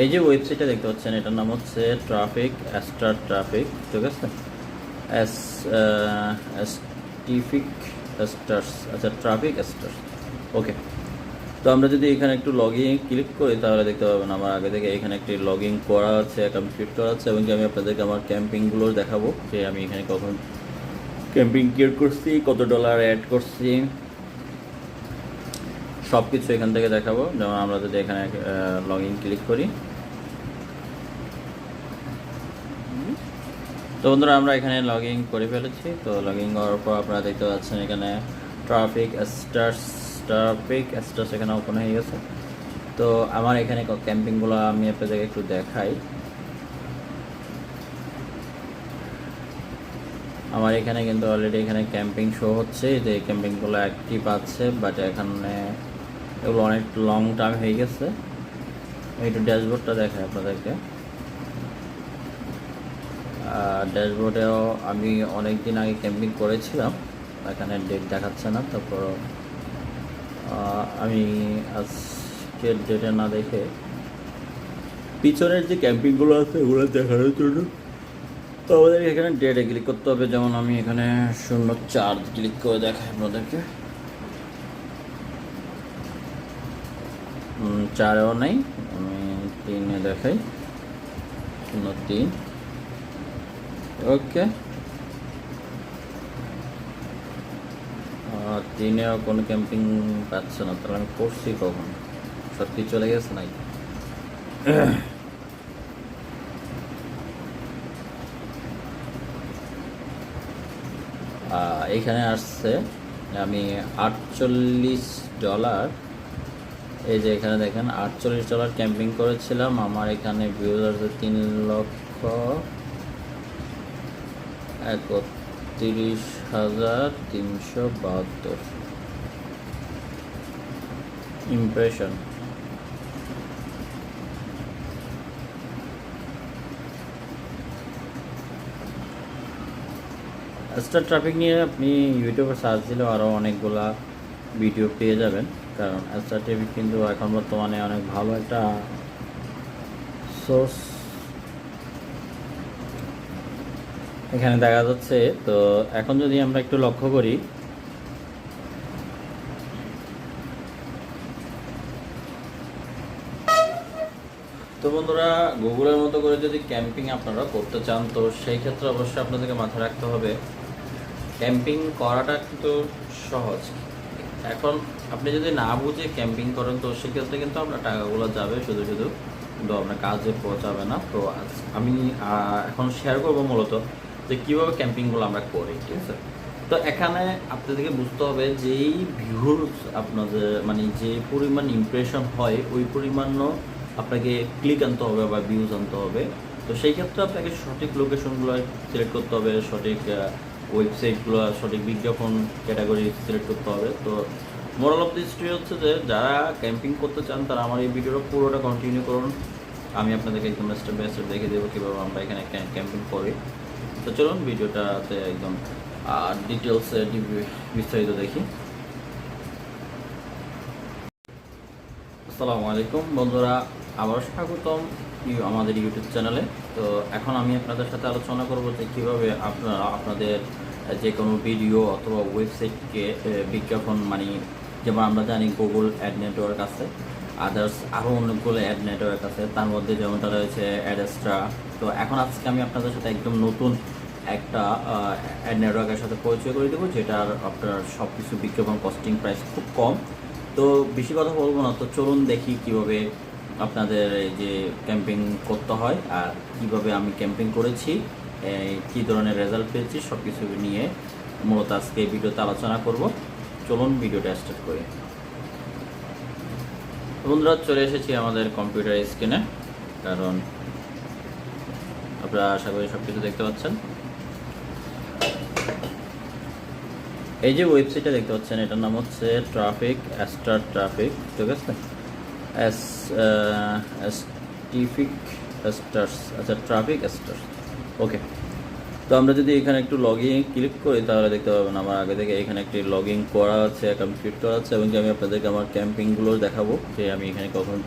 এই যে ওয়েবসাইটটা দেখতে পাচ্ছেন, এটার নাম হচ্ছে ট্রাফিক স্টার ট্রাফিক, ঠিক আছে? আচ্ছা, ট্রাফিক স্টার্স। ওকে, তো আমরা যদি এখানে একটু লগ ইন ক্লিক করি তাহলে দেখতে পাবেন আমার আগে থেকে এখানে একটি লগ ইন করা আছে, কমপ্লিট করা আছে, এবং আমি আপনাদেরকে আমার ক্যাম্পিংগুলো দেখাবো যে আমি এখানে কখন ক্যাম্পিং ক্রিয়েট করছি, কত ডলার অ্যাড করছি, সব কিছু এখান থেকে দেখাবো। যেমন আমরা যদি এখানে লগ ইন ক্লিক করি, তো বন্ধুরা আমরা এখানে লগ ইন করে ফেলেছি। তো লগ ইন করার পর আপনারা দেখতে পাচ্ছেন এখানে ট্রাফিক স্টার্স এখানে ওপেন হয়ে গেছে। তো আমার এখানে ক্যাম্পিংগুলো আমি আপনাদেরকে একটু দেখাই। আমার এখানে কিন্তু অলরেডি এখানে ক্যাম্পিং শো হচ্ছে, যে ক্যাম্পিংগুলো অ্যাক্টিভ আছে, বাট এখানে এগুলো অনেক লং টাইম হয়ে গেছে। একটু ড্যাশবোর্ডটা দেখাই আপনাদেরকে। ড্যাশবোর্ডেও আমি অনেক দিন আগে ক্যাম্পিং করেছিলাম, এখানে ডেট দেখাচ্ছে না। তারপর আমি আজকের ডেটে না দেখে পিছনের যে ক্যাম্পিংগুলো আছে এগুলো দেখানোর জন্য তো আমাদের এখানে ডেটে ক্লিক করতে হবে। যেমন আমি এখানে 04 ক্লিক করে দেখাই আপনাদেরকে। 4-এও নেই, আমি 3-এ দেখাই, 03। ওকে, 3-এও কোনো ক্যাম্পিং পাচ্ছে না, তাহলে আমি করছি কখন? সব কিছু চলে গেছে নাই। এখানে আসছে আমি $48, এই যে এখানে দেখেন $48 ক্যাম্পিং করেছিলাম। আমার এখানে ভিউজ আছে 3,31,372 ইমপ্রেশন। এক্সট্রা ট্রাফিক নিয়ে আপনি ইউটিউবে সার্চ দিলেও আরও অনেকগুলা ভিডিও পেয়ে যাবেন, কারণ এক্সট্রা ট্রাফিক কিন্তু এখন বর্তমানে অনেক ভালো একটা সোর্স এখানে দেখা যাচ্ছে। তো এখন যদি আমরা একটু লক্ষ্য করি, তো বন্ধুরা গুগলের মতো করে যদি ক্যাম্পিং আপনারা করতে চান তো সেই ক্ষেত্রে অবশ্যই আপনাদেরকে মাথায় রাখতে হবে ক্যাম্পিং করাটা কিন্তু সহজ। এখন আপনি যদি না বুঝে ক্যাম্পিং করেন তো সেক্ষেত্রে কিন্তু আপনার টাকাগুলো যাবে শুধু শুধু, কিন্তু আপনার কাজে পৌঁছাবে না। তো আমি এখন শেয়ার করবো মূলত যে কীভাবে ক্যাম্পিংগুলো আমরা করি, ঠিক আছে? তো এখানে আপনাদেরকে বুঝতে হবে যেই ভিউজ আপনাদের মানে যে পরিমাণ ইমপ্রেশন হয় ওই পরিমাণও আপনাকে ক্লিক আনতে হবে বা ভিউজ আনতে হবে। তো সেই ক্ষেত্রে আপনাকে সঠিক লোকেশনগুলো সিলেক্ট করতে হবে, সঠিক ওয়েবসাইটগুলো, সঠিক বিজ্ঞাপন ক্যাটাগরি সিলেক্ট করতে হবে। তো মোরাল অফ দি স্টোরি হচ্ছে যে যারা ক্যাম্পিং করতে চান তারা আমার এই ভিডিওটা পুরোটা কন্টিনিউ করুন। আমি আপনাদেরকে একদম স্টেপ বাই স্টেপ দেখে দেবো কীভাবে আমরা এখানে ক্যাম্পিং করি। তো চলুন ভিডিওটাতে একদম ডিটেলসে বিস্তারিত দেখি। আসসালামু আলাইকুম বন্ধুরা, আবার স্বাগতম আমাদের ইউটিউব চ্যানেলে। তো এখন আমি আপনাদের সাথে আলোচনা করব যে কীভাবে আপনারা আপনাদের যে কোনো ভিডিও অথবা ওয়েবসাইটকে বিজ্ঞাপন মানে যেমন আমরা জানি গুগল অ্যাড নেটওয়ার্ক আছে, আদার্স আরও অনেকগুলো অ্যাড নেটওয়ার্ক আছে, তার মধ্যে যেমনটা রয়েছে অ্যাডেস্ট্রা। তো এখন আজকে আমি আপনাদের সাথে একদম নতুন একটা অ্যাড নেটওয়ার্কের সাথে পরিচয় করে দেবো, যেটার আপনার সব কিছু বিজ্ঞাপন কস্টিং প্রাইস খুব কম। তো বেশি কথা বলবো না, তো চলুন দেখি কিভাবে আপনাদের এই যে ক্যাম্পিং করতে হয় আর কিভাবে আমি ক্যাম্পিং করেছি, কী ধরনের রেজাল্ট পেয়েছি, সব কিছু নিয়ে মূলত আজকে এই ভিডিওতে আলোচনা করব। চলুন ভিডিওটা স্টার্ট করি। বন্ধুরা চলে এসেছি আমাদের কম্পিউটার স্ক্রিনে, কারণ আপনারা আশা করি সব কিছু দেখতে পাচ্ছেন। এই যে ওয়েবসাইটটা দেখতে পাচ্ছেন এটার নাম হচ্ছে ট্রাফিক স্টার ট্রাফিক, ঠিক আছে? ট্রাফিক স্টার্স, আচ্ছা ট্রাফিক স্টার্স, ওকে। তো আমরা যদি এখানে একটু লগ ইন ক্লিক করি তাহলে দেখতে পাবেন আমার আগে থেকে এখানে একটি লগ ইন করা আছে, অ্যাকাউন্ট ক্রিয়েট করা আছে, এবং আমি আপনাদেরকে আমার ক্যাম্পিংগুলো দেখাবো যে আমি এখানে কখন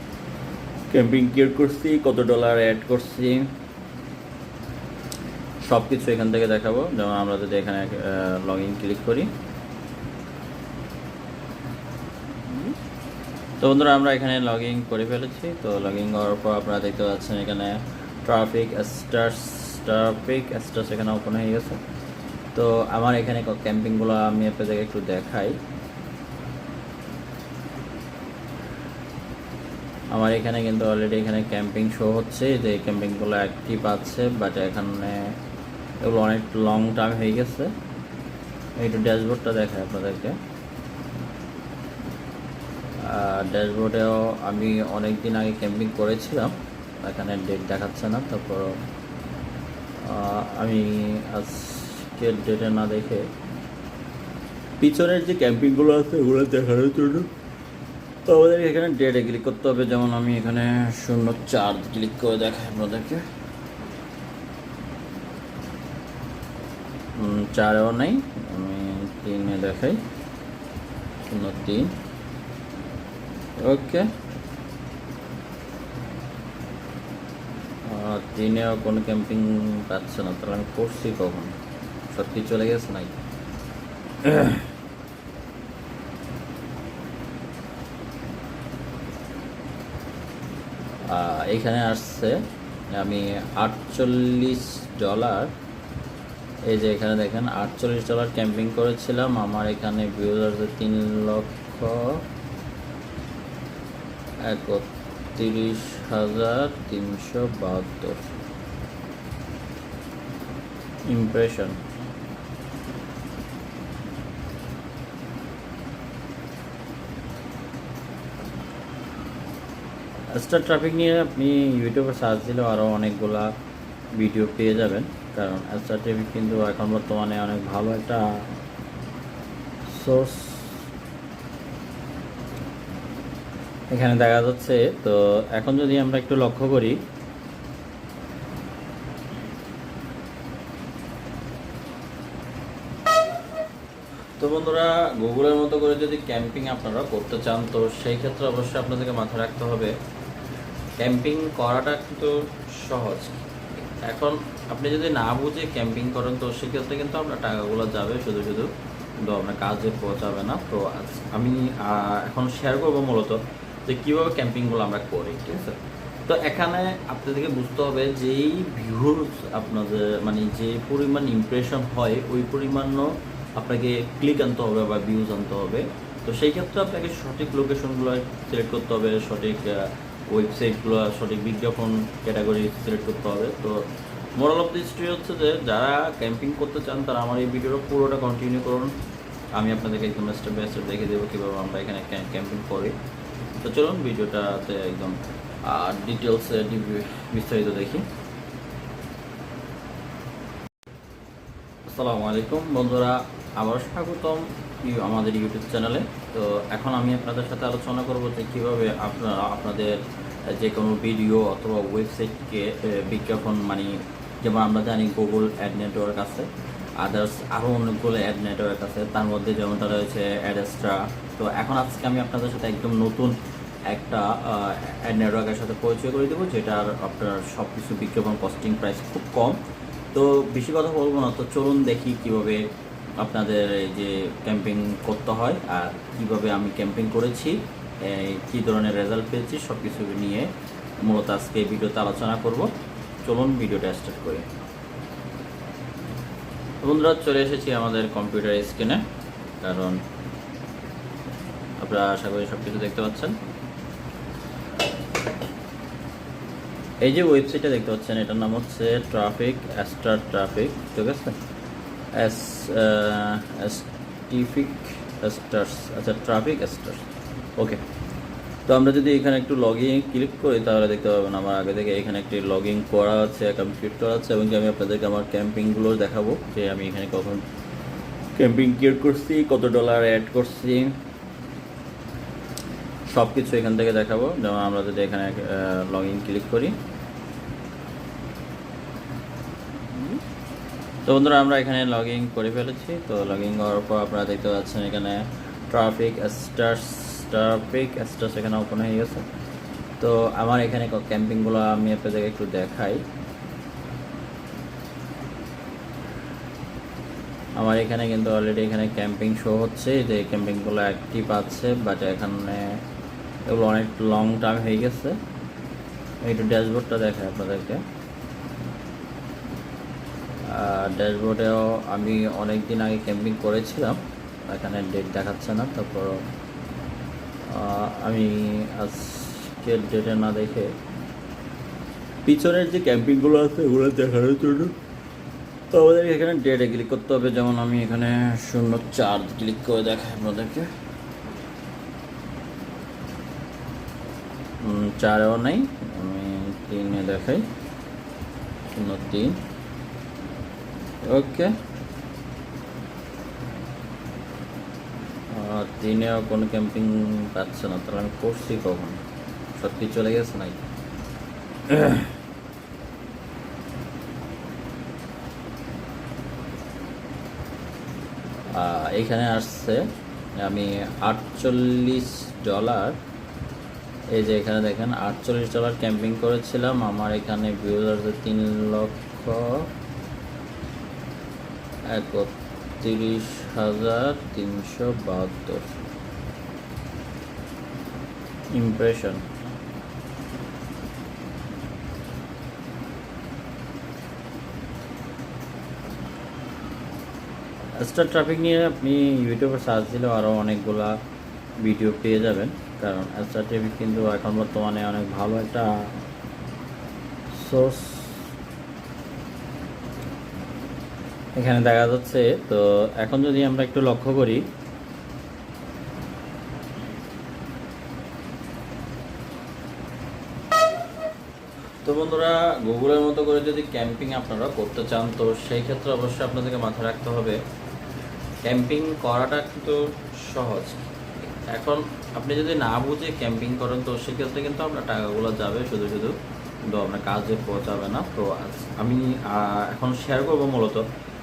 ক্যাম্পিং ক্রিয়েট করছি, কত ডলার অ্যাড করছি, সব কিছু এখান থেকে দেখাবো। যেমন আমরা যদি এখানে লগ ইন ক্লিক করি, তো বন্ধুরা আমরা এখানে লগ ইন করে ফেলেছি। তো লগ ইন করার পর আপনারা দেখতে পাচ্ছেন এখানে ট্রাফিক স্টার্স এখানে ওপেন হয়ে গেছে। তো আমার এখানে ক্যাম্পিংগুলো আমি আপনাদেরকে একটু দেখাই। আমার এখানে কিন্তু অলরেডি এখানে ক্যাম্পিং শো হচ্ছে, যে ক্যাম্পিংগুলো অ্যাক্টিভ আছে, বাট এখানে এগুলো অনেক লং টাইম হয়ে গেছে। একটু ড্যাশবোর্ডটা দেখাই আপনাদেরকে। ড্যাশবোর্ডেও আমি অনেক দিন আগে ক্যাম্পিং করেছিলাম, এখানে ডেট দেখাচ্ছে না। তারপর আমি আজকের ডেটে না দেখে পিছনের যে ক্যাম্পিংগুলো আছে ওগুলো দেখানোর জন্য তো আমাদের এখানে ডেটে ক্লিক করতে হবে, যেমন আমি এখানে 04 ক্লিক করে দেখাই আপনাদেরকে। 4-এও নাই, আমি 3-এ দেখাই, 03। ওকে, 3-এও কোনো ক্যাম্পিং পাচ্ছে না, তাহলে আমি করছি কখন? সত্যি চলে গেছে নাই? এইখানে আসছে আমি $48, এই যে এখানে দেখেন $48 ক্যাম্পিং করেছিলাম। আমার এখানে ভিউজ আছে 3,31,372 ইমপ্রেশন। স্টার ট্রাফিক নিয়ে আপনি ইউটিউবে সার্চ দিলেও আরও অনেকগুলা ভিডিও পেয়ে যাবেন, কারণ স্টার ট্রাফিক কিন্তু এখন বর্তমানে অনেক ভালো একটা সোর্স। এখানে দেখা যাচ্ছে, তো এখন যদি আমরা একটু লক্ষ্য করি, তো বন্ধুরা গুগলের মতো করে যদি ক্যাম্পিং আপনারা করতে চান, তো সেই ক্ষেত্রে অবশ্যই আপনাদেরকে মাথায় রাখতে হবে ক্যাম্পিং করাটা কিন্তু সহজ। এখন আপনি যদি না বুঝে ক্যাম্পিং করেন, তো সেক্ষেত্রে কিন্তু আপনার টাকাগুলো যাবে শুধু শুধু, কিন্তু আপনার কাজে পৌঁছাবে না। তো আমি এখন শেয়ার করবো মূলত যে কীভাবে ক্যাম্পিংগুলো আমরা করি, ঠিক আছে? তো এখানে আপনাদেরকে বুঝতে হবে যেই ভিউজ আপনাদের মানে যে পরিমাণ ইমপ্রেশন হয়, ওই পরিমাণও আপনাকে ক্লিক আনতে হবে বা ভিউজ আনতে হবে। তো সেই ক্ষেত্রে আপনাকে সঠিক লোকেশনগুলো সিলেক্ট করতে হবে, সঠিক ওয়েবসাইটগুলো, সঠিক বিজ্ঞাপন ক্যাটাগরি সিলেক্ট করতে হবে। তো মোরাল অফ দি স্টোরি হচ্ছে যে যারা ক্যাম্পিং করতে চান তারা আমার এই ভিডিওটা পুরোটা কন্টিনিউ করুন। আমি আপনাদেরকে একদম স্টেপ বাই স্টেপ দেখে দেবো কীভাবে আমরা এখানে ক্যাম্পিং করি। তো চলুন ভিডিওটাতে একদম ডিটেলসে বিস্তারিত দেখি। আসসালামু আলাইকুম বন্ধুরা, আবারও স্বাগতম আমাদের ইউটিউব চ্যানেলে। তো এখন আমি আপনাদের সাথে আলোচনা করব যে কীভাবে আপনারা আপনাদের যে কোনো ভিডিও অথবা ওয়েবসাইটকে বিজ্ঞাপন, মানে যেমন আমরা জানি গুগল অ্যাড নেটওয়ার্ক আছে, আদার্স আরও অনেকগুলো অ্যাড নেটওয়ার্ক আছে, তার মধ্যে যেমনটা রয়েছে অ্যাডেস্ট্রা। তো এখন আজকে আমি আপনাদের সাথে একদম নতুন একটা অ্যাড নেটওয়ার্কের সাথে পরিচয় করে দেবো, যেটার আপনার সব কিছু বিজ্ঞাপন কস্টিং প্রাইস খুব কম। তো বেশি কথা বলবো না, তো চলুন দেখি কিভাবে আপনাদের এই যে ক্যাম্পিং করতে হয় আর কিভাবে আমি ক্যাম্পিং করেছি, কী ধরনের রেজাল্ট পেয়েছি, সব কিছু নিয়ে মূলত আজকে ভিডিওতে আলোচনা করব। চলুন ভিডিওটা স্টার্ট করি। বন্ধুরা চলে এসেছি আমাদের কম্পিউটার স্ক্রিনে, কারণ আপনারা আশা করি সব কিছু দেখতে পাচ্ছেন। এই যে ওয়েবসাইটটা দেখতে পাচ্ছেন, এটার নাম হচ্ছে ট্রাফিক স্টার ট্রাফিক, ঠিক আছে? আচ্ছা, ট্রাফিক স্টার্স। ওকে, তো আমরা যদি এখানে একটু লগ ইন ক্লিক করি তাহলে দেখতে পাবেন আমার আগে থেকে এখানে একটি লগ ইন করা আছে, কমপ্লিট করা আছে, এবং আমি আপনাদেরকে আমার ক্যাম্পিংগুলো দেখাবো যে আমি এখানে কখন ক্যাম্পিং ক্রিয়েট করছি, কত ডলার অ্যাড করছি, সব কিছু এখান থেকে দেখাবো। যেমন আমরা যদি এখানে লগ ইন ক্লিক করি, তো বন্ধুরা আমরা এখানে লগ ইন করে ফেলেছি। তো লগ ইন করার পর আপনারা দেখতে পাচ্ছেন এখানে ট্রাফিক স্টার্স এখানে ওপেন হয়ে গেছে। তো আমার এখানে ক্যাম্পিংগুলো আমি আপনাদেরকে একটু দেখাই। আমার এখানে কিন্তু অলরেডি এখানে ক্যাম্পিং শো হচ্ছে, যে ক্যাম্পিংগুলো অ্যাক্টিভ আছে, বাট এখানে এগুলো অনেক লং টাইম হয়ে গেছে। একটু ড্যাশবোর্ডটা দেখাই আপনাদেরকে। ড্যাশবোর্ডেও আমি অনেক দিন আগে ক্যাম্পিং করেছিলাম, এখানে ডেট দেখাচ্ছে না। তারপর আমি আজকের ডেটে না দেখে পিছনের যে ক্যাম্পিংগুলো আছে ওগুলো দেখানোর জন্য তো আমাদের এখানে ডেটে ক্লিক করতে হবে, যেমন আমি এখানে 04 ক্লিক করে দেখাই আপনাদেরকে। 4-এও নাই, আমি 3-এ দেখাই, 03। ওকে, দিনেও কোনো ক্যাম্পিং পাচ্ছে না, তাহলে আমি করছি কখন? সত্যি চলে গেছে নাই? এইখানে আসছে আমি $48, এই যে এখানে দেখেন $48 ক্যাম্পিং করেছিলাম। আমার এখানে ভিউজ আছে 3,31,372 ইমপ্রেশন। স্টার ট্রাফিক নিয়ে আপনি ইউটিউবে সার্চ দিলেও আরও অনেকগুলা ভিডিও পেয়ে যাবেন, কারণ স্টার ট্রাফিক কিন্তু এখন বর্তমানে অনেক ভালো একটা সোর্স এখানে দেখা যাচ্ছে। তো এখন যদি আমরা একটু লক্ষ্য করি, তো বন্ধুরা গুগলের মতো করে যদি ক্যাম্পিং আপনারা করতে চান, তো সেই ক্ষেত্রে অবশ্যই আপনাদেরকে মাথায় রাখতে হবে ক্যাম্পিং করাটা কিন্তু সহজ। এখন আপনি যদি না বুঝে ক্যাম্পিং করেন, তো সেক্ষেত্রে কিন্তু আপনার টাকাগুলো যাবে শুধু শুধু, কিন্তু আপনার কাজে পৌঁছাবে না। তো আমি এখন শেয়ার করবো মূলত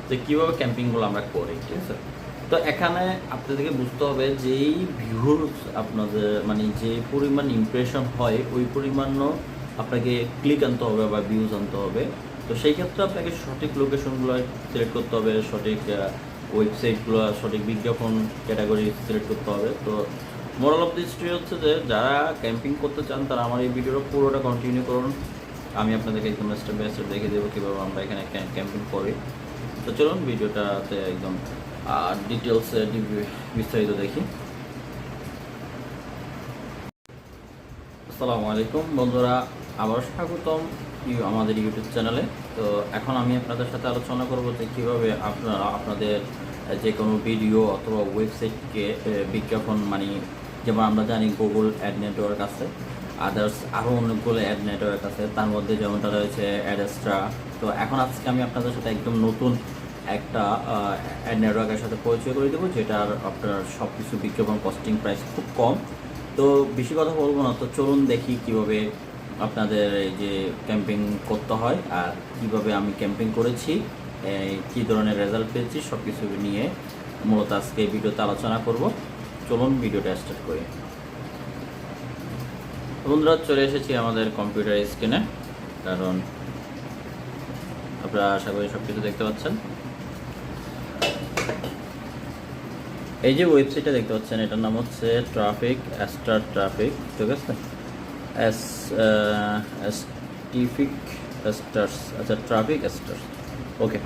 যে কীভাবে ক্যাম্পিংগুলো আমরা করি, ঠিক আছে? তো এখানে আপনাদেরকে বুঝতে হবে যেই ভিউজ আপনাদের মানে যে পরিমাণ ইমপ্রেশন হয়, ওই পরিমাণও আপনাকে ক্লিক আনতে হবে বা ভিউজ আনতে হবে। তো সেই ক্ষেত্রে আপনাকে সঠিক লোকেশনগুলো সিলেক্ট করতে হবে, সঠিক ওয়েবসাইটগুলো, সঠিক বিজ্ঞাপন ক্যাটাগরি সিলেক্ট করতে হবে। তো মোরাল অফ দি স্টোরি হচ্ছে যে যারা ক্যাম্পিং করতে চান তারা আমার এই ভিডিওটা পুরোটা কন্টিনিউ করুন। আমি আপনাদেরকে একদম স্টেপ বাই স্টেপ দেখে দেবো কীভাবে আমরা এখানে ক্যাম্পিং করি। তো চলুন ভিডিওটাতে একদম ডিটেলসে বিস্তারিত দেখি। আসসালামু আলাইকুম বন্ধুরা, আবার স্বাগতম আমাদের ইউটিউব চ্যানেলে। তো এখন আমি আপনাদের সাথে আলোচনা করব যে কীভাবে আপনারা আপনাদের যে কোনো ভিডিও অথবা ওয়েবসাইটকে বিজ্ঞাপন মানে, যেমন আমরা জানি গুগল অ্যাড নেটওয়ার্ক আছে, আদার্স আরও অনেকগুলো অ্যাড নেটওয়ার্ক আছে, তার মধ্যে যেমনটা রয়েছে অ্যাডেস্ট্রা। তো এখন আজকে আমি আপনাদের সাথে একদম নতুন একটা অ্যাড নেটওয়ার্কের সাথে পরিচয় করে দেবো, যেটার আপনার সব কিছু বিজ্ঞাপন কস্টিং প্রাইস খুব কম। তো বেশি কথা বলবো না, তো চলুন দেখি কিভাবে আপনাদের এই যে ক্যাম্পিং করতে হয় আর কিভাবে আমি ক্যাম্পিং করেছি, কী ধরনের রেজাল্ট পেয়েছি, সব কিছু নিয়ে মূলত আজকে এই ভিডিওতে আলোচনা করব। চলুন ভিডিওটা স্টার্ট করি। বন্ধুরা চলে এসেছি আমাদের কম্পিউটার স্ক্রিনে, কারণ আপনারা আশা করি সব কিছু দেখতে পাচ্ছেন। এই যে ওয়েবসাইটটা দেখতে পাচ্ছেন, এটার নাম হচ্ছে ট্রাফিক স্টার ট্রাফিক, ঠিক আছে? টিফিক স্টার্স, আচ্ছা ট্রাফিক স্টার্স, ওকে।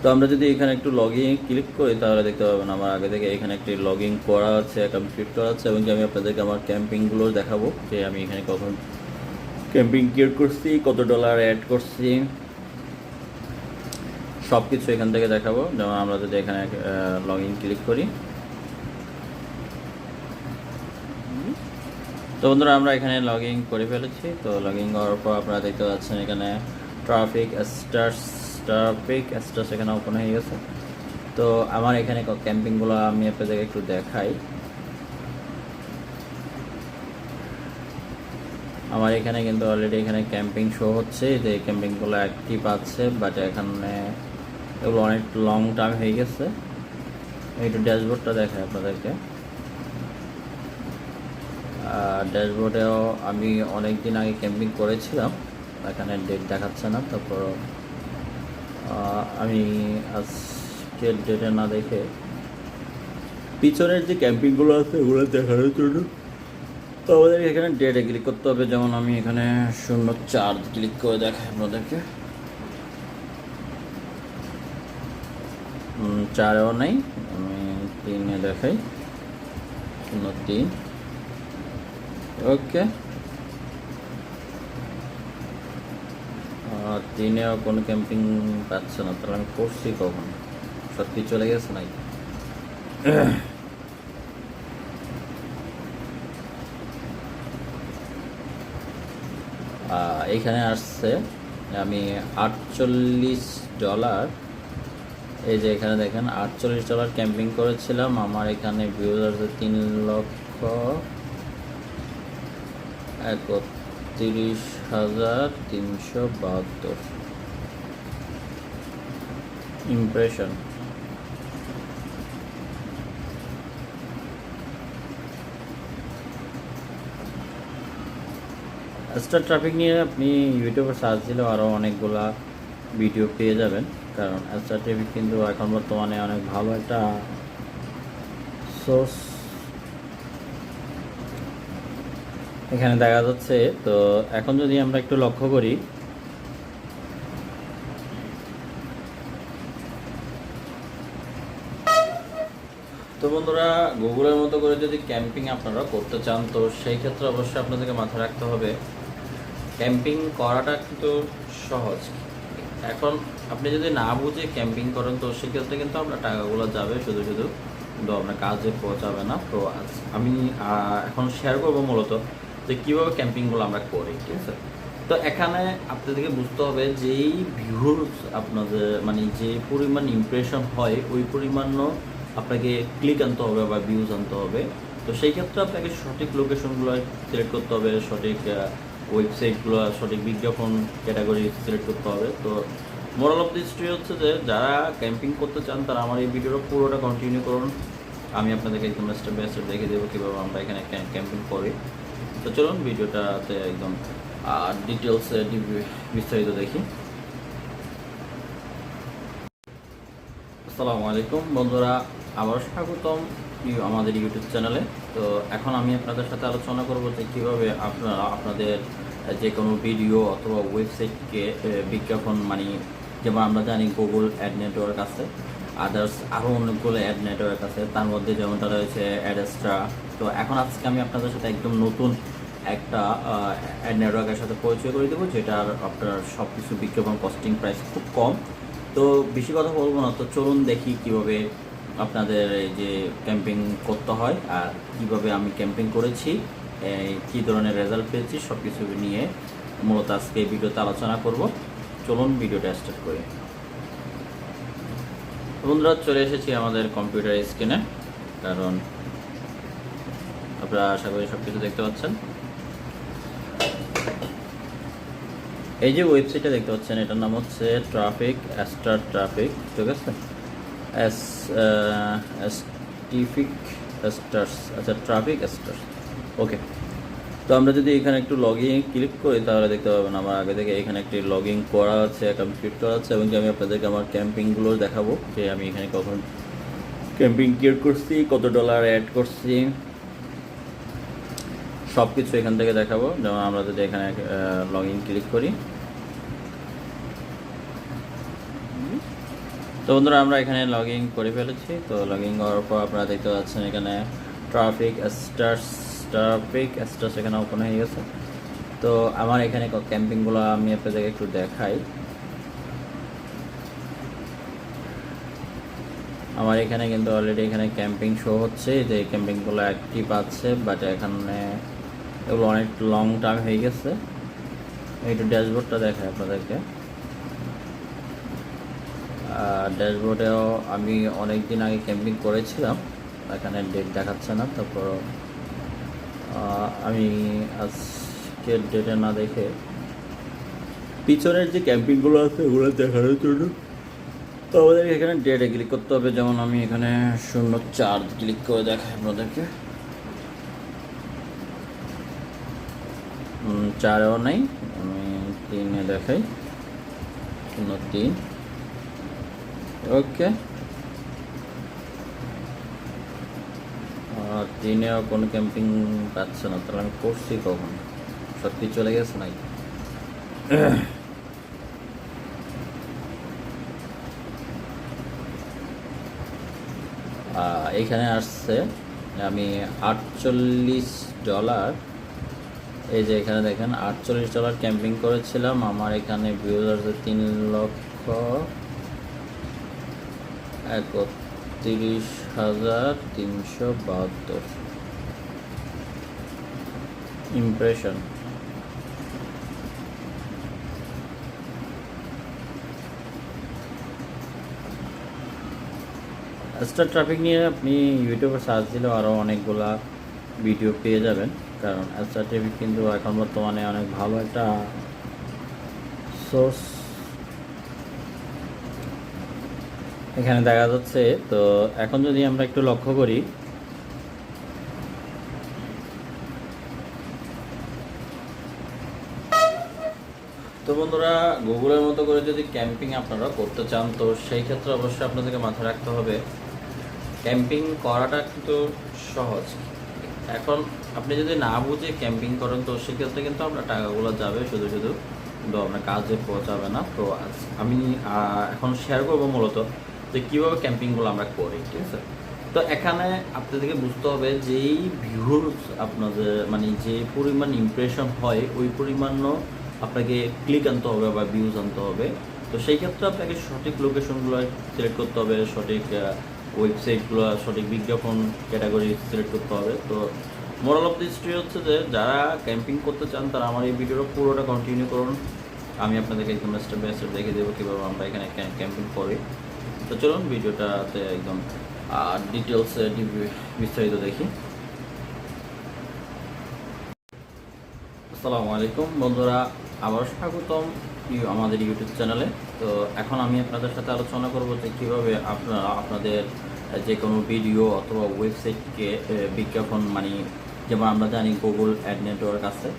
তো আমরা যদি এখানে একটু লগ ইন ক্লিক করি তাহলে দেখতে পাবেন আমার আগে থেকে এখানে একটি লগ ইন করা আছে, কমপ্লিট করা আছে, এবং আমি আপনাদেরকে আমার ক্যাম্পিংগুলো দেখাবো যে আমি এখানে কখন ক্যাম্পিং ক্রিয়েট করছি, কত ডলার অ্যাড করছি, সব কিছু এখান থেকে দেখাবো। যেমন আমরা যদি এখানে লগ ইন ক্লিক করি, তো বন্ধুরা আমরা এখানে লগ ইন করে ফেলেছি। তো লগ ইন করার পর আপনারা দেখতে পাচ্ছেন এখানে ট্রাফিক স্টার্স এখানে ওপেন হয়ে গেছে। তো আমার এখানে ক্যাম্পিংগুলো আমি আপনাদেরকে একটু দেখাই। আমার এখানে কিন্তু অলরেডি এখানে ক্যাম্পিং শো হচ্ছে, যে ক্যাম্পিংগুলো অ্যাক্টিভ আছে, বাট এখানে এগুলো অনেক লং টাইম হয়ে গেছে। একটু ড্যাশবোর্ডটা দেখাই আপনাদেরকে। ড্যাশবোর্ডেও আমি অনেক দিন আগে ক্যাম্পিং করেছিলাম, এখানে ডেট দেখাচ্ছে না। তারপর আমি আজকের ডেটে না দেখে পিছনের যে ক্যাম্পিংগুলো আছে ওগুলো দেখানোর জন্য তো আমাদের এখানে ডেটে ক্লিক করতে হবে। যেমন আমি এখানে 04 ক্লিক করে দেখাই আপনাদেরকে, 4-এও নেই, আমি 3-এ দেখাই, 03, ওকে। 3-এও কোনো ক্যাম্পিং পাচ্ছে না, তাহলে আমি করছি কখন? সত্যি চলে গেছে নাই? এইখানে আসছে আমি $48, এই যে এখানে দেখেন $48 ক্যাম্পিং করেছিলাম, আমার এখানে ভিউজ আছে 3,31,372 ইমপ্রেশন। এক্সট্রা ট্রাফিক নিয়ে আপনি ইউটিউবে সার্চ দিলেও আরও অনেকগুলা ভিডিও পেয়ে যাবেন, কারণ এক্সট্রা ট্রাফিক কিন্তু এখন বর্তমানে অনেক ভালো একটা সোর্স। এখানে দেখা যাচ্ছে, তো এখন যদি আমরা একটু লক্ষ্য করি, তো বন্ধুরা গুগলের মতো করে যদি ক্যাম্পিং আপনারা করতে চান, তো সেই ক্ষেত্রে অবশ্যই আপনাদেরকে মাথায় রাখতে হবে ক্যাম্পিং করাটা কিন্তু সহজ। এখন আপনি যদি না বুঝে ক্যাম্পিং করেন, তো সেক্ষেত্রে কিন্তু আপনার টাকাগুলো যাবে শুধু শুধু, কিন্তু আপনার কাজে পৌঁছাবে না। তো আমি এখন শেয়ার করবো মূলত যে কীভাবে ক্যাম্পিংগুলো আমরা করি, ঠিক আছে। তো এখানে আপনাদেরকে বুঝতে হবে যেই ভিউজ আপনাদের মানে যে পরিমাণ ইমপ্রেশন হয়, ওই পরিমাণও আপনাকে ক্লিক আনতে হবে বা ভিউজ আনতে হবে। তো সেই ক্ষেত্রে আপনাকে সঠিক লোকেশনগুলো সিলেক্ট করতে হবে, সঠিক ওয়েবসাইটগুলো, সঠিক বিজ্ঞাপন ক্যাটাগরি সিলেক্ট করতে হবে। তো মোরাল অফ দি স্টোরি হচ্ছে যে যারা ক্যাম্পিং করতে চান তারা আমার এই ভিডিওটা পুরোটা কন্টিনিউ করুন। আমি আপনাদেরকে একদম স্টেপ বাই স্টেপ দেখিয়ে দেবো কীভাবে আমরা এখানে ক্যাম্পিং করি। তো চলুন ভিডিওটাতে একদম ডিটেলসে বিস্তারিত দেখি। আসসালামু আলাইকুম বন্ধুরা, আবারও স্বাগতম আমাদের ইউটিউব চ্যানেলে। তো এখন আমি আপনাদের সাথে আলোচনা করব যে কীভাবে আপনারা আপনাদের যে কোনো ভিডিও অথবা ওয়েবসাইটকে বিজ্ঞাপন, মানে যেমন আমরা জানি গুগল অ্যাড নেটওয়ার্ক আছে, আদার্স আরও অনেকগুলো অ্যাড নেটওয়ার্ক আছে, তার মধ্যে যেমনটা রয়েছে অ্যাডেস্ট্রা। তো এখন আজকে আমি আপনাদের সাথে একদম নতুন একটা অ্যাড নেটওয়ার্কের সাথে পরিচয় করে দেবো, যেটার আপনার সব কিছু বিজ্ঞাপন কস্টিং প্রাইস খুব কম। তো বেশি কথা বলবো না, তো চলুন দেখি কিভাবে আপনাদের এই যে ক্যাম্পিং করতে হয় আর কিভাবে আমি ক্যাম্পিং করেছি, কী ধরনের রেজাল্ট পেয়েছি, সব কিছু নিয়ে মূলত আজকে ভিডিওতে আলোচনা করব। চলুন ভিডিওটা স্টার্ট করি। বন্ধুরা চলে এসেছি আমাদের কম্পিউটার স্ক্রিনে, কারণ আপনারা আশা করি সব কিছু দেখতে পাচ্ছেন। এই যে ওয়েবসাইটটা দেখতে পাচ্ছেন, এটার নাম হচ্ছে ট্রাফিক স্টার ট্রাফিক, ঠিক আছে, আচ্ছা ট্রাফিক স্টার্স, ওকে। তো আমরা যদি এখানে একটু লগ ইন ক্লিক করি তাহলে দেখতে পাবেন আমার আগে থেকে এখানে একটি লগ ইন করা আছে, কমপ্লিট করা আছে, এবং আমি আপনাদেরকে আমার ক্যাম্পিংগুলো দেখাবো যে আমি এখানে কখন ক্যাম্পিং ক্রিয়েট করছি, কত ডলার অ্যাড করছি, সব কিছু এখান থেকে দেখাবো। যেমন আমরা যদি এখানে লগ ইন ক্লিক করি, তো বন্ধুরা আমরা এখানে লগ ইন করে ফেলেছি। তো লগ ইন করার পর আপনারা দেখতে পাচ্ছেন এখানে ট্রাফিক স্টার্স এখানে ওপেন হয়ে গেছে। তো আমার এখানে ক্যাম্পিংগুলো আমি আপনাদেরকে একটু দেখাই। আমার এখানে কিন্তু অলরেডি এখানে ক্যাম্পিং শো হচ্ছে, যে ক্যাম্পিংগুলো অ্যাক্টিভ আছে, বাট এখানে এগুলো অনেক লং টাইম হয়ে গেছে। এইটা ড্যাশবোর্ডটা দেখায় আপনাদেরকে। ড্যাশবোর্ডেও আমি অনেক দিন আগে ক্যাম্পিং করেছিলাম, এখানে ডেট দেখাচ্ছে না। তারপর আমি আজকের ডেটে না দেখে পিছনের যে ক্যাম্পিংগুলো আছে ওগুলো দেখানোর জন্য তো আমাদের এখানে ডেটে ক্লিক করতে হবে। যেমন আমি এখানে 04 ক্লিক করে দেখাই আপনাদেরকে, 4-এও নাই, আমি 3-এ দেখাই, 03, ওকে। আর 3-এও কোনো ক্যাম্পিং পাচ্ছে না, তাহলে আমি করছি কখন, সত্যি চলে গেছে নাই। এখানে আসছে আমি $48, এই যে এখানে দেখেন $48 ক্যাম্পিং করেছিলাম, আমার এখানে ভিউজ আছে 3,31,372 ইমপ্রেশন। স্টার ট্রাফিক নিয়ে আপনি ইউটিউবে সার্চ দিলেও আরও অনেকগুলা ভিডিও পেয়ে যাবেন, কারণ স্টার ট্রাফিক কিন্তু এখন বর্তমানে অনেক ভালো একটা সোর্স। এখানে দেখা যাচ্ছে, তো এখন যদি আমরা একটু লক্ষ্য করি, তো বন্ধুরা গুগলের মতো করে যদি ক্যাম্পিং আপনারা করতে চান, তো সেই ক্ষেত্রে অবশ্যই আপনাদেরকে মাথায় রাখতে হবে ক্যাম্পিং করাটা কিন্তু সহজ। এখন আপনি যদি না বুঝে ক্যাম্পিং করেন, তো সেক্ষেত্রে কিন্তু আপনার টাকাগুলো যাবে শুধু শুধু, কিন্তু আপনার কাজে পৌঁছাবে না। তো আমি এখন শেয়ার করবো মূলত যে কীভাবে ক্যাম্পিংগুলো আমরা করি, ঠিক আছে। তো এখানে আপনাদেরকে বুঝতে হবে যেই ভিউজ আপনাদের মানে যে পরিমাণ ইমপ্রেশন হয়, ওই পরিমাণও আপনাকে ক্লিক আনতে হবে বা ভিউজ আনতে হবে। তো সেই ক্ষেত্রে আপনাকে সঠিক লোকেশনগুলো সিলেক্ট করতে হবে, সঠিক ওয়েবসাইটগুলো, সঠিক বিজ্ঞাপন ক্যাটাগরি সিলেক্ট করতে হবে। তো মোরাল অফ দি স্টোরি হচ্ছে যে যারা ক্যাম্পিং করতে চান তারা আমার এই ভিডিওটা পুরোটা কন্টিনিউ করুন। আমি আপনাদেরকে একদম স্টেপ বাই স্টেপ দেখে দেবো কীভাবে আমরা এখানে ক্যাম্পিং করি। তো চলুন ভিডিওটাতে একদম ডিটেলসে বিস্তারিত দেখি। আসসালামু আলাইকুম বন্ধুরা, আবার স্বাগতম আমাদের ইউটিউব চ্যানেলে। তো এখন আমি আপনাদের সাথে আলোচনা করব যে কীভাবে আপনারা আপনাদের যে কোনো ভিডিও অথবা ওয়েবসাইটকে বিজ্ঞাপন, মানে যেমন আমরা জানি গুগল অ্যাড নেটওয়ার্ক আছে,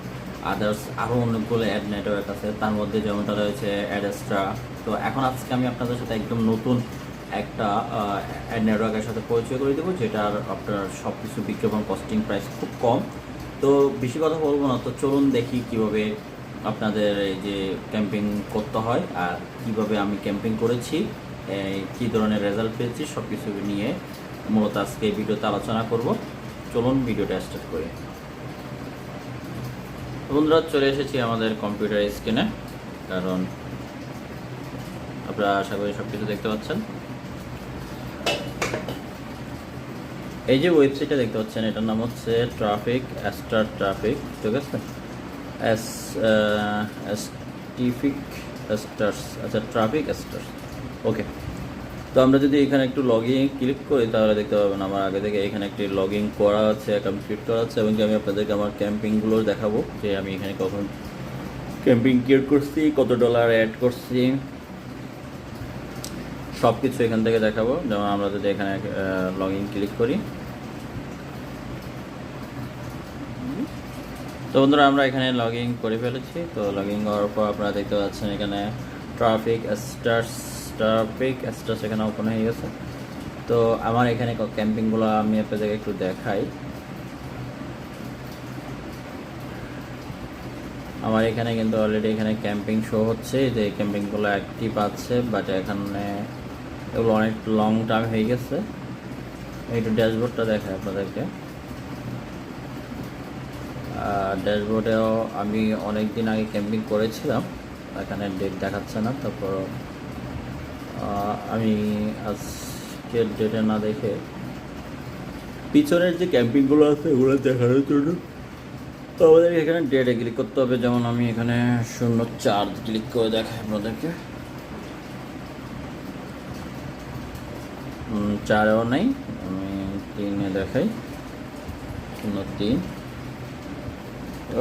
আদার্স আরও অনেকগুলো অ্যাড নেটওয়ার্ক আছে, তার মধ্যে যেমনটা রয়েছে অ্যাডেস্ট্রা। তো এখন আজকে আমি আপনাদের সাথে একদম নতুন একটা অ্যাড নেটওয়ার্কের সাথে পরিচয় করে দেবো, যেটার আপনার সব কিছু বিজ্ঞাপন কস্টিং প্রাইস খুব কম। তো বেশি কথা বলবো না, তো চলুন দেখি কিভাবে আপনাদের এই যে ক্যাম্পিং করতে হয় আর কিভাবে আমি ক্যাম্পিং করেছি, কী ধরনের রেজাল্ট পেয়েছি, সব কিছু নিয়ে মূলত আজকে এই ভিডিওতে আলোচনা করব। চলুন ভিডিওটা স্টার্ট করি। বন্ধুরা চলে এসেছি আমাদের কম্পিউটার স্ক্রিনে, কারণ আপনারা আশা করি সব কিছু দেখতে পাচ্ছেন। এই যে ওয়েবসাইটটা দেখতে পাচ্ছেন, এটার নাম হচ্ছে ট্রাফিক স্টার ট্রাফিক, ঠিক আছে, ট্রাফিক স্টার্স, আচ্ছা ট্রাফিক স্টার্স, ওকে। তো আমরা যদি এখানে একটু লগ ইন ক্লিক করি তাহলে দেখতে পাবেন আমার আগে থেকে এখানে একটি লগ ইন করা আছে, কমপ্লিট করা আছে, এবং আমি আপনাদেরকে আমার ক্যাম্পিংগুলো দেখাবো যে আমি এখানে কখন ক্যাম্পিং ক্রিয়েট করছি, কত ডলার অ্যাড করছি, সব কিছু এখান থেকে দেখাবো। যেমন আমরা যদি এখানে লগ ইন ক্লিক করি, তো বন্ধুরা আমরা এখানে লগ ইন করে ফেলেছি। তো লগ ইন করার পর আপনারা দেখতে পাচ্ছেন এখানে ট্রাফিক স্টার্স এখানে ওপেন হয়ে গেছে। তো আমার এখানে ক্যাম্পিংগুলো আমি আপনাদেরকে একটু দেখাই। আমার এখানে কিন্তু অলরেডি এখানে ক্যাম্পিং শো হচ্ছে, যে ক্যাম্পিংগুলো অ্যাক্টিভ আছে, বাট এখানে এগুলো অনেক লং টাইম হয়ে গেছে। একটু ড্যাশবোর্ডটা দেখাই আপনাদেরকে। ড্যাশবোর্ডেও আমি অনেক দিন আগে ক্যাম্পিং করেছিলাম, এখানে ডেট দেখাচ্ছে না। তারপর আমি আজকের ডেটে না দেখে পিছনের যে ক্যাম্পিংগুলো আছে ওগুলো দেখানোর জন্য তো আমাদের এখানে ডেটে ক্লিক করতে হবে। যেমন আমি এখানে 04 ক্লিক করে দেখাই আপনাদেরকে, 4-এও নাই, আমি 3-এ দেখাই, 03,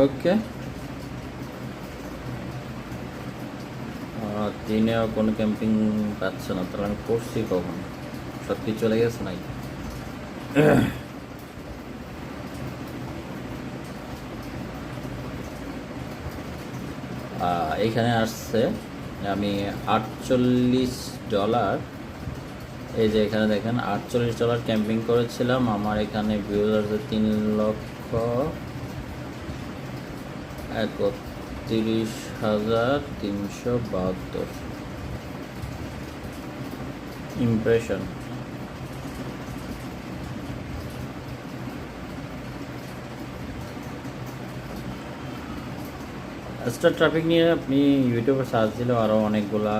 ওকে। 3-এও কোনো ক্যাম্পিং পাচ্ছে না, তাহলে আমি করছি কখন, সত্যি চলে গেছে নাকি? এইখানে আসছে আমি $48, এই যে এখানে দেখেন $48 ক্যাম্পিং করেছিলাম। আমার এখানে ভিউজ আছে 3,31,372 ইমপ্রেশন। স্টার ট্রাফিক নিয়ে আপনি ইউটিউবে সার্চ দিলেও আরও অনেকগুলা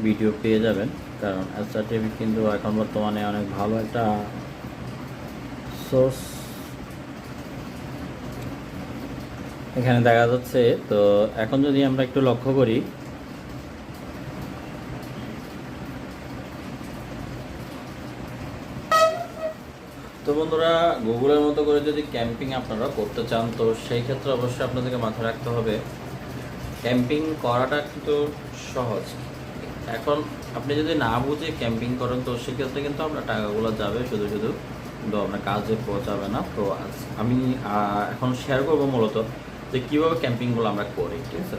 ভিডিও পেয়ে যাবেন, কারণ স্টার ট্রাফিক কিন্তু এখন বর্তমানে অনেক ভালো একটা সোর্স। এখানে দেখা যাচ্ছে, তো এখন যদি আমরা একটু লক্ষ্য করি, তো বন্ধুরা, গুগলের মতো করে যদি ক্যাম্পিং আপনারা করতে চান, তো সেই ক্ষেত্রে অবশ্যই আপনাদেরকে মাথায় রাখতে হবে ক্যাম্পিং করাটা কিন্তু সহজ। এখন আপনি যদি না বুঝে ক্যাম্পিং করেন, তো সেক্ষেত্রে কিন্তু আপনার টাকাগুলো যাবে শুধু শুধু, কিন্তু আপনার কাজে পৌঁছাবে না। তো আমি এখন শেয়ার করবো মূলত যে কীভাবে ক্যাম্পিংগুলো আমরা করি, ঠিক আছে।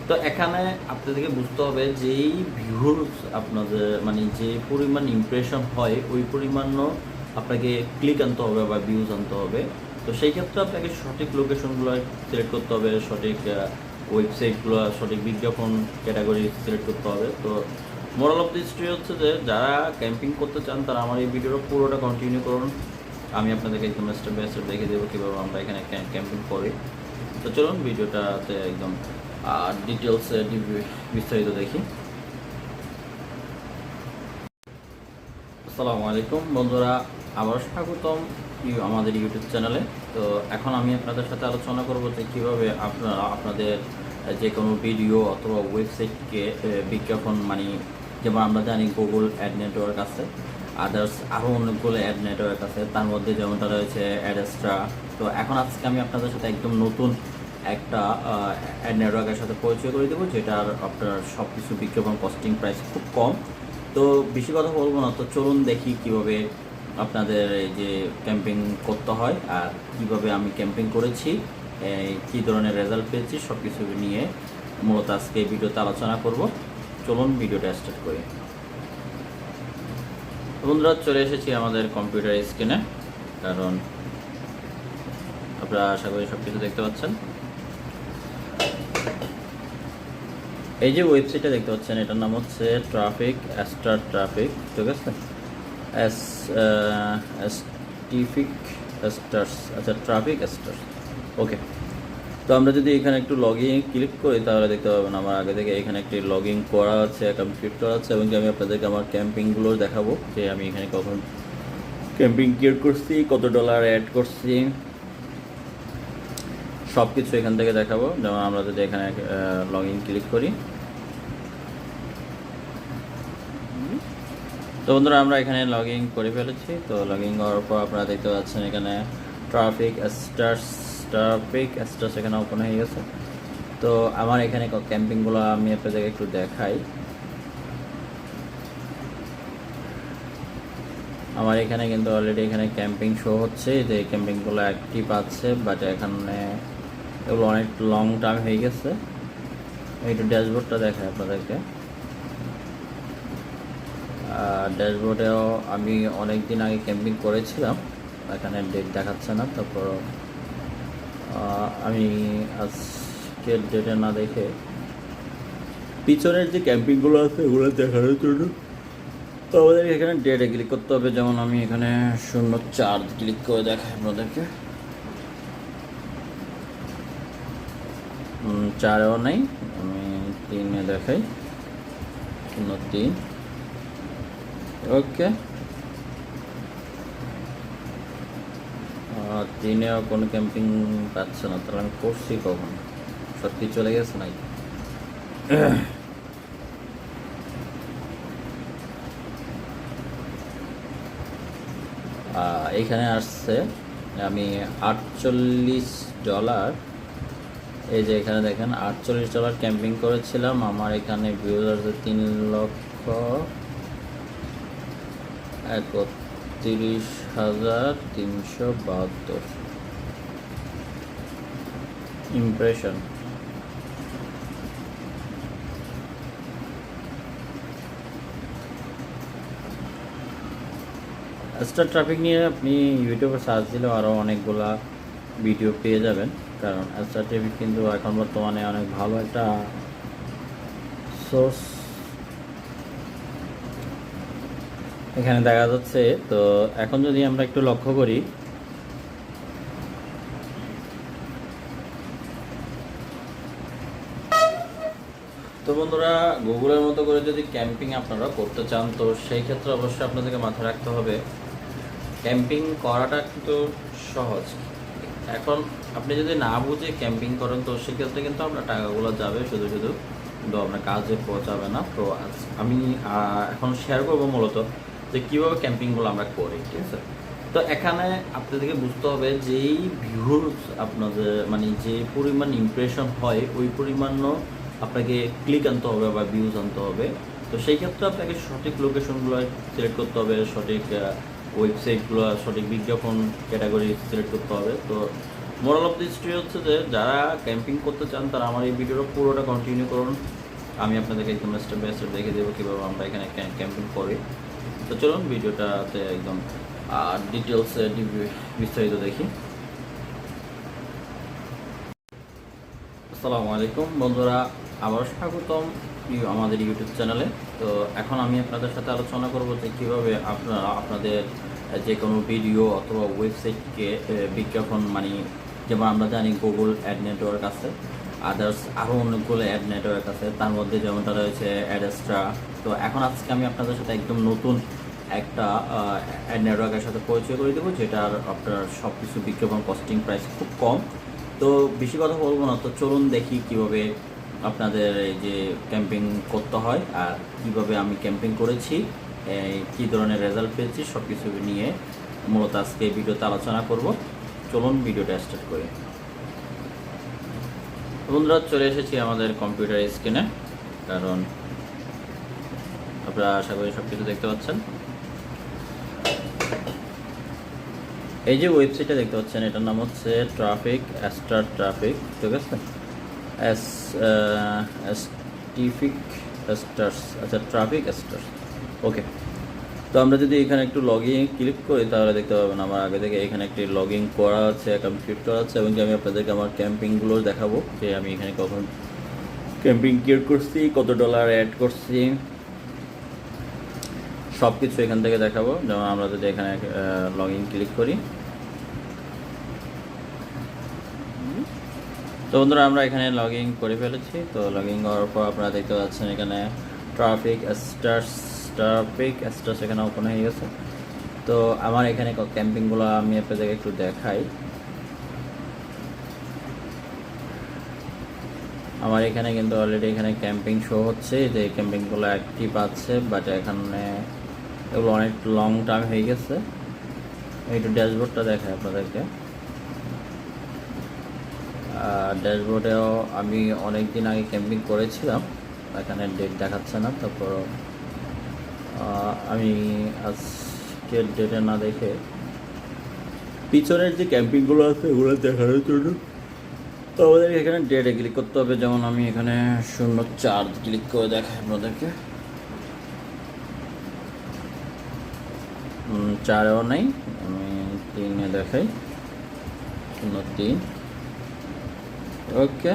তো এখানে আপনাদেরকে বুঝতে হবে যেই ভিউজ আপনাদের মানে যে পরিমাণ ইমপ্রেশন হয়, ওই পরিমাণও আপনাকে ক্লিক আনতে হবে বা ভিউজ আনতে হবে। তো সেই ক্ষেত্রে আপনাকে সঠিক লোকেশনগুলো সিলেক্ট করতে হবে, সঠিক ওয়েবসাইটগুলো, সঠিক বিজ্ঞাপন ক্যাটাগরি সিলেক্ট করতে হবে। তো মোরাল অফ দি স্টোরি হচ্ছে যে যারা ক্যাম্পিং করতে চান তারা আমার এই ভিডিওটা পুরোটা কন্টিনিউ করুন। আমি আপনাদেরকে একদম স্টেপ বাই স্টেপ দেখে দেবো কীভাবে আমরা এখানে ক্যাম্পিং করি। তো চলুন ভিডিওটাতে একদম ডিটেলসে বিস্তারিত দেখি। আসসালামু আলাইকুম বন্ধুরা, আবারও স্বাগতম আমাদের ইউটিউব চ্যানেলে। তো এখন আমি আপনাদের সাথে আলোচনা করব যে কীভাবে আপনারা আপনাদের যে কোনো ভিডিও অথবা ওয়েবসাইটকে বিজ্ঞাপন মানে যেমন আমরা জানি গুগল অ্যাড নেটওয়ার্ক আছে, আদার্স আরও অনেকগুলো অ্যাড নেটওয়ার্ক আছে, তার মধ্যে যেমনটা রয়েছে অ্যাডেস্ট্রা। তো এখন আজকে আমি আপনাদের সাথে একদম নতুন একটা অ্যাড নেটওয়ার্কের সাথে পরিচয় করে দেবো, যেটার আপনার সব কিছু বিজ্ঞাপন কস্টিং প্রাইস খুব কম। তো বেশি কথা বলবো না, তো চলুন দেখি কিভাবে আপনাদের এই যে ক্যাম্পিং করতে হয় আর কিভাবে আমি ক্যাম্পিং করেছি, কী ধরনের রেজাল্ট পেয়েছি, সব কিছু নিয়ে মূলত আজকে ভিডিওতে আলোচনা করব। চলুন ভিডিওটা স্টার্ট করি। বন্ধুরা, চলে এসেছি আমাদের কম্পিউটার স্ক্রিনে, কারণ আপনারা আশা করি সব কিছু দেখতে পাচ্ছেন। এই যে ওয়েবসাইটটা দেখতে পাচ্ছেন, এটার নাম হচ্ছে ট্রাফিক স্টার ট্রাফিক, ঠিক আছে, টিফিক স্টার্স, আচ্ছা ট্রাফিক স্টার্স, ওকে। তো আমরা যদি এখানে একটু লগ ইন ক্লিক করি তাহলে দেখতে পাবেন আমার আগে থেকে এখানে একটি লগ ইন করা আছে, কমপ্লিট করা আছে, এবং আমি আপনাদেরকে আমার ক্যাম্পিংগুলো দেখাবো যে আমি এখানে কখন ক্যাম্পিং ক্রিয়েট করছি, কত ডলার অ্যাড করছি, সব কিছু এখান থেকে দেখাবো। যেমন আমরা যদি এখানে লগ ইন ক্লিক করি, তো বন্ধুরা আমরা এখানে লগ ইন করে ফেলেছি। তো লগ ইন করার পর আপনারা দেখতে পাচ্ছেন এখানে ট্রাফিক স্টার্স এখানে ওপেন হয়ে গেছে। তো আমার এখানে ক্যাম্পিংগুলো আমি আপনাদেরকে একটু দেখাই। আমার এখানে কিন্তু অলরেডি এখানে ক্যাম্পিং শো হচ্ছে, যে ক্যাম্পিংগুলো অ্যাক্টিভ আছে, বাট এখানে এগুলো অনেক লং টাইম হয়ে গেছে। একটু ড্যাশবোর্ডটা দেখায় আপনাদেরকে। ড্যাশবোর্ডেও আমি অনেক দিন আগে ক্যাম্পিং করেছিলাম, এখানে ডেট দেখাচ্ছে না। তারপর আমি আজকের ডেটে না দেখে পিছনের যে ক্যাম্পিংগুলো আছে ওগুলো দেখানোর জন্য তো আমাদের এখানে ডেটে ক্লিক করতে হবে। যেমন আমি এখানে 04 ক্লিক করে দেখাই আপনাদেরকে, 4-এও নেই, আমি 3-এ দেখাই, 03, ওকে। 3-এও কোনো ক্যাম্পিং পাচ্ছে না, তাহলে আমি করছি কখন? সত্যি চলে গেছে নাই? এখানে আসছে আমি $48, এই যে এখানে দেখেন $48 ক্যাম্পিং করেছিলাম। আমার এখানে ভিউজ আছে 3,31,372 ইমপ্রেশন। স্টার ট্রাফিক নিয়ে আপনি ইউটিউবে সার্চ দিলেও আরও অনেকগুলা ভিডিও পেয়ে যাবেন, কারণ স্টার ট্রাফিক কিন্তু এখন বর্তমানে অনেক ভালো একটা সোর্স এখানে দেখা যাচ্ছে। তো এখন যদি আমরা একটু লক্ষ্য করি, তো বন্ধুরা, গুগলের মতো করে যদি ক্যাম্পিং আপনারা করতে চান, তো সেই ক্ষেত্রে অবশ্যই আপনাদেরকে মাথায় রাখতে হবে ক্যাম্পিং করাটা কিন্তু সহজ। এখন আপনি যদি না বুঝে ক্যাম্পিং করেন, তো সেক্ষেত্রে কিন্তু আপনার টাকাগুলো যাবে শুধু শুধু, কিন্তু আপনার কাজে পৌঁছাবে না। তো আমি এখন শেয়ার করবো মূলত যে কীভাবে ক্যাম্পিংগুলো আমরা করি, ঠিক আছে। তো এখানে আপনাদেরকে বুঝতে হবে যেই ভিউজ আপনাদের মানে যে পরিমাণ ইমপ্রেশন হয় ওই পরিমাণও আপনাকে ক্লিক আনতে হবে বা ভিউজ আনতে হবে। তো সেই ক্ষেত্রে আপনাকে সঠিক লোকেশনগুলো সিলেক্ট করতে হবে, সঠিক ওয়েবসাইটগুলো, সঠিক বিজ্ঞাপন ক্যাটাগরি সিলেক্ট করতে হবে। তো মোরাল অফ দি স্টোরি হচ্ছে যে যারা ক্যাম্পিং করতে চান তারা আমার এই ভিডিওটা পুরোটা কন্টিনিউ করুন। আমি আপনাদেরকে একদম স্টেপ বাই স্টেপ দেখে দেবো কীভাবে আমরা এখানে ক্যাম্পিং করি। তো চলুন ভিডিওটাতে একদম ডিটেলসে বিস্তারিত দেখি। আসসালামু আলাইকুম বন্ধুরা, আবার স্বাগতম আমাদের ইউটিউব চ্যানেলে। তো এখন আমি আপনাদের সাথে আলোচনা করব যে কীভাবে আপনারা আপনাদের যে কোনো ভিডিও অথবা ওয়েবসাইটকে বিজ্ঞাপন মানে যেমন আমরা জানি গুগল অ্যাড নেটওয়ার্ক আছে, আদার্স আরও অনেকগুলো অ্যাড নেটওয়ার্ক আছে, তার মধ্যে যেমনটা রয়েছে অ্যাডেস্ট্রা। তো এখন আজকে আমি আপনাদের সাথে একদম নতুন একটা অ্যাড নেটওয়ার্কের সাথে পরিচয় করে দেবো, যেটার আপনার সব কিছু বিজ্ঞাপন কস্টিং প্রাইস খুব কম। তো বেশি কথা বলবো না, তো চলুন দেখি কিভাবে আপনাদের এই যে ক্যাম্পিং করতে হয় আর কিভাবে আমি ক্যাম্পিং করেছি, কী ধরনের রেজাল্ট পেয়েছি, সব কিছু নিয়ে মূলত আজকে ভিডিওতে আলোচনা করব। চলুন ভিডিওটা স্টার্ট করি। বন্ধুরা, চলে এসেছি আমাদের কম্পিউটার স্ক্রিনে, কারণ আপনারা আশা করি সব কিছু দেখতে পাচ্ছেন। এই যে ওয়েবসাইটটা দেখতে পাচ্ছেন এটার নাম হচ্ছে ট্রাফিক স্টার ট্রাফিক, ঠিক আছে, টিফিক স্টার্স, আচ্ছা ট্রাফিক স্টার্স, ওকে। তো আমরা যদি এখানে একটু লগ ইন ক্লিক করি তাহলে দেখতে পাবেন আমার আগে থেকে এখানে একটি লগ ইন করা আছে, অ্যাকাউন্ট ক্রিয়েট করা আছে, এবং আমি আপনাদেরকে আমার ক্যাম্পিংগুলো দেখাবো যে আমি এখানে কখন ক্যাম্পিং ক্রিয়েট করছি, কত ডলার অ্যাড করছি, সব কিছু এখান থেকে দেখাবো। যেমন আমরা যদি এখানে লগ ইন ক্লিক করি, তো বন্ধুরা আমরা এখানে লগ ইন করে ফেলেছি। তো লগ ইন করার পর আপনারা দেখতে পাচ্ছেন এখানে ট্রাফিক স্টার্স এখানে ওপেন হয়ে গেছে। তো আমার এখানে ক্যাম্পিংগুলো আমি আপনাদেরকে একটু দেখাই। আমার এখানে কিন্তু অলরেডি এখানে ক্যাম্পিং শো হচ্ছে, যে ক্যাম্পিংগুলো অ্যাক্টিভ আছে, বাট এখানে এগুলো অনেক লং টাইম হয়ে গেছে। একটু ড্যাশবোর্ডটা দেখাই আপনাদেরকে। ড্যাশবোর্ডেও আমি অনেক দিন আগে ক্যাম্পিং করেছিলাম, এখানে ডেট দেখাচ্ছে না। তারপর আমি আজকের ডেটে না দেখে পিছনের যে ক্যাম্পিংগুলো আছে এগুলো দেখানোর জন্য আমাদের এখানে ডেটে ক্লিক করতে হবে। যেমন আমি এখানে 04 ক্লিক করে দেখাই আপনাদেরকে, 4-এও নেই, আমি 3-এ দেখাই, 03, ওকে।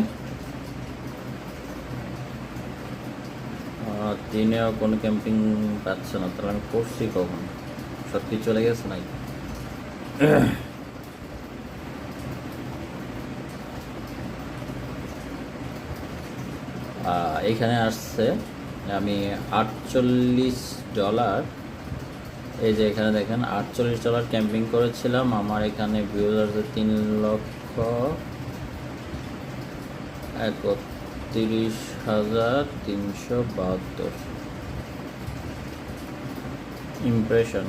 3-এও কোনো ক্যাম্পিং পাচ্ছে না, তাহলে আমি করছি কখন, সব কিছু চলে গেছে নাই। এইখানে আসছে আমি $48, এই যে এখানে দেখেন $48 ক্যাম্পিং করেছিলাম। আমার এখানে ভিউজ আছে 3,31,372 ইমপ্রেশন।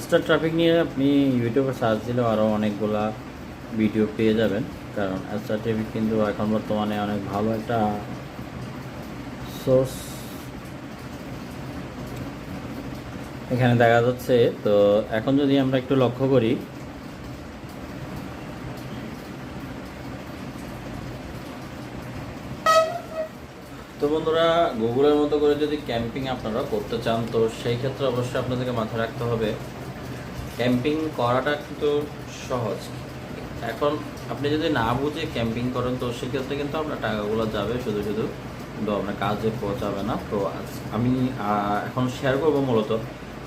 স্টার ট্রাফিক নিয়ে আপনি ইউটিউবে সার্চ দিলেও আরও অনেকগুলা ভিডিও পেয়ে যাবেন, কারণ স্টার ট্রাফিক কিন্তু এখন বর্তমানে অনেক ভালো একটা সোর্স এখানে দেখা যাচ্ছে। তো এখন যদি আমরা একটু লক্ষ্য করি, তো বন্ধুরা গুগলের মতো করে যদি ক্যাম্পিং আপনারা করতে চান তো সেই ক্ষেত্রে অবশ্যই আপনাদেরকে মাথায় রাখতে হবে ক্যাম্পিং করাটা কিন্তু সহজ। এখন আপনি যদি না বুঝে ক্যাম্পিং করেন তো সেক্ষেত্রে কিন্তু আপনার টাকাগুলো যাবে শুধু শুধু, কিন্তু আপনার কাজে পৌঁছাবে না। তো আমি এখন শেয়ার করবো মূলত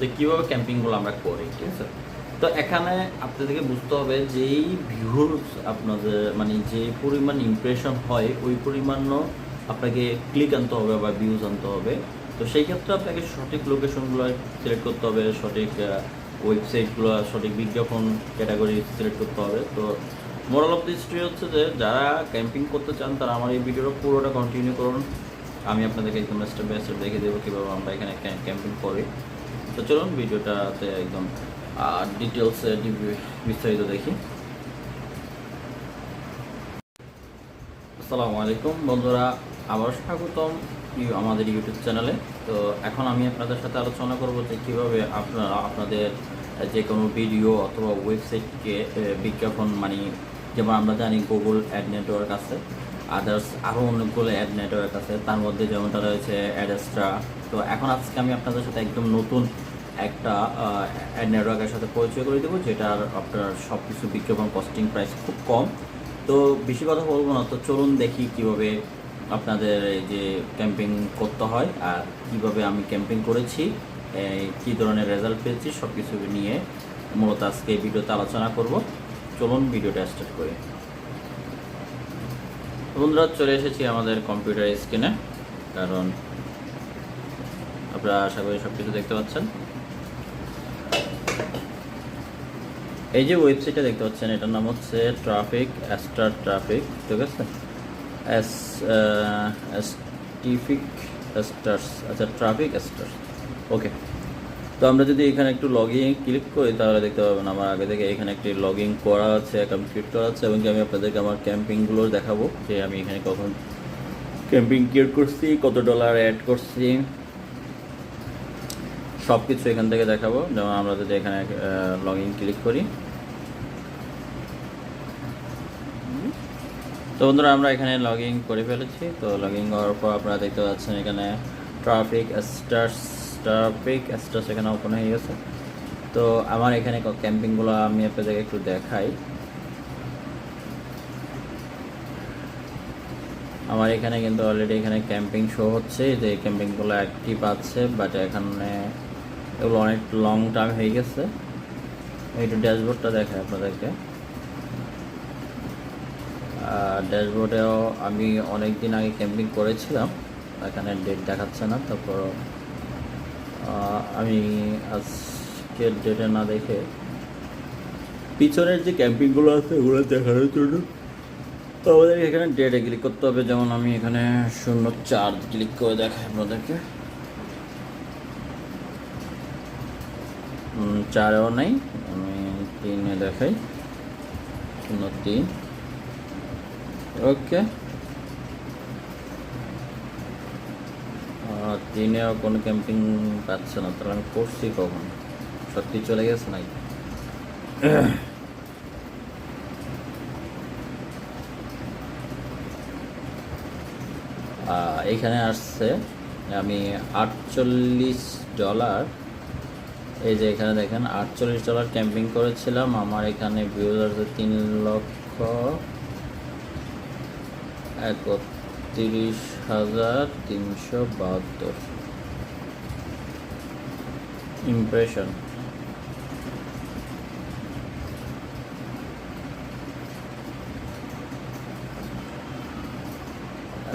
যে কীভাবে ক্যাম্পিংগুলো আমরা করি, ঠিক আছে। তো এখানে আপনাদেরকে বুঝতে হবে যেই ভিউজ আপনাদের মানে যে পরিমাণ ইমপ্রেশন হয় ওই পরিমাণও আপনাকে ক্লিক আনতে হবে বা ভিউজ আনতে হবে। তো সেই ক্ষেত্রে আপনাকে সঠিক লোকেশনগুলো সিলেক্ট করতে হবে, সঠিক ওয়েবসাইটগুলো, সঠিক বিজ্ঞাপন ক্যাটাগরি সিলেক্ট করতে হবে। তো মোরাল অফ দি স্টোরি হচ্ছে যে যারা ক্যাম্পিং করতে চান তারা আমার এই ভিডিওটা পুরোটা কন্টিনিউ করুন। আমি আপনাদেরকে একদম স্টেপ বাই স্টেপ দেখে দেবো কীভাবে আমরা এখানে ক্যাম্পিং করি। তো চলুন ভিডিওটাতে একদম ডিটেলসে বিস্তারিত দেখি। আসসালামু আলাইকুম বন্ধুরা, আবার স্বাগতম আমাদের ইউটিউব চ্যানেলে। তো এখন আমি আপনাদের সাথে আলোচনা করব যে কীভাবে আপনারা আপনাদের যে কোনো ভিডিও অথবা ওয়েবসাইটকে বিজ্ঞাপন, মানে যেমন আমরা জানি গুগল অ্যাড নেটওয়ার্ক আছে, আদার্স আরও অনেকগুলো অ্যাড নেটওয়ার্ক আছে, তার মধ্যে যেমনটা রয়েছে অ্যাডেস্ট্রা। তো এখন আজকে আমি আপনাদের সাথে একদম নতুন একটা অ্যাড নেটওয়ার্কের সাথে পরিচয় করে দেবো, যেটার আপনার সব কিছু বিজ্ঞাপন কস্টিং প্রাইস খুব কম। তো বেশি কথা বলবো না, তো চলুন দেখি কিভাবে আপনাদের এই যে ক্যাম্পিং করতে হয় আর কিভাবে আমি ক্যাম্পিং করেছি, কী ধরনের রেজাল্ট পেয়েছি, সব কিছু নিয়ে মূলত আজকে ভিডিওতে আলোচনা করব। চলুন ভিডিওটা স্টার্ট করি। বন্ধুরা, চলে এসেছি আমাদের কম্পিউটার স্ক্রিনে, কারণ আপনারা আশা করি সব কিছু দেখতে পাচ্ছেন। এই যে ওয়েবসাইটটা দেখতে পাচ্ছেন, এটার নাম হচ্ছে ট্রাফিক স্টার ট্রাফিক, ঠিক আছে, টিফিক স্টার্স, আচ্ছা ট্রাফিক স্টার্স, ওকে। তো আমরা যদি এখানে একটু লগ ইন ক্লিক করি তাহলে দেখতে পাবেন আমার আগে থেকে এখানে একটি লগ ইন করা আছে, কমপ্লিট করা আছে, এবং আমি আপনাদেরকে আমার ক্যাম্পিংগুলো দেখাবো যে আমি এখানে কখন ক্যাম্পিং ক্রিয়েট করছি, কত ডলার অ্যাড করছি, সব কিছু এখান থেকে দেখাবো। যেমন আমরা যদি এখানে লগ ইন ক্লিক করি, তো বন্ধুরা আমরা এখানে লগ ইন করে ফেলেছি। তো লগ ইন করার পর আপনারা দেখতে পাচ্ছেন এখানে ট্রাফিক স্টার্স এখানে ওপেন হয়ে গেছে। তো আমার এখানে ক্যাম্পিংগুলো আমি আপনাদেরকে একটু দেখাই। আমার এখানে কিন্তু অলরেডি এখানে ক্যাম্পিং শো হচ্ছে, যে ক্যাম্পিংগুলো অ্যাক্টিভ আছে, বাট এখানে এগুলো অনেক লং টাইম হয়ে গেছে। একটু ড্যাশবোর্ডটা দেখাই আপনাদেরকে। ড্যাশবোর্ডেও আমি অনেক দিন আগে ক্যাম্পিং করেছিলাম, এখানে ডেট দেখাচ্ছে না। তারপর আমি আজকের ডেটে না দেখে পিছনের যে ক্যাম্পিংগুলো আছে ওগুলো দেখানোর জন্য তো আমাদের এখানে ডেটে ক্লিক করতে হবে। যেমন আমি এখানে 04 ক্লিক করে দেখাই আপনাদেরকে, 4-এও নাই, আমি 3-এ দেখাই, 03, ওকে। 3-এও কোনো ক্যাম্পিং পাচ্ছে না, তাহলে আমি করছি কখন, সত্যি চলে গেছে নাই। এখানে আসছে আমি $48, এই যে এখানে দেখেন $48 ক্যাম্পিং করেছিলাম। আমার এখানে ভিউজ আছে 3,31,372 ইমপ্রেশন।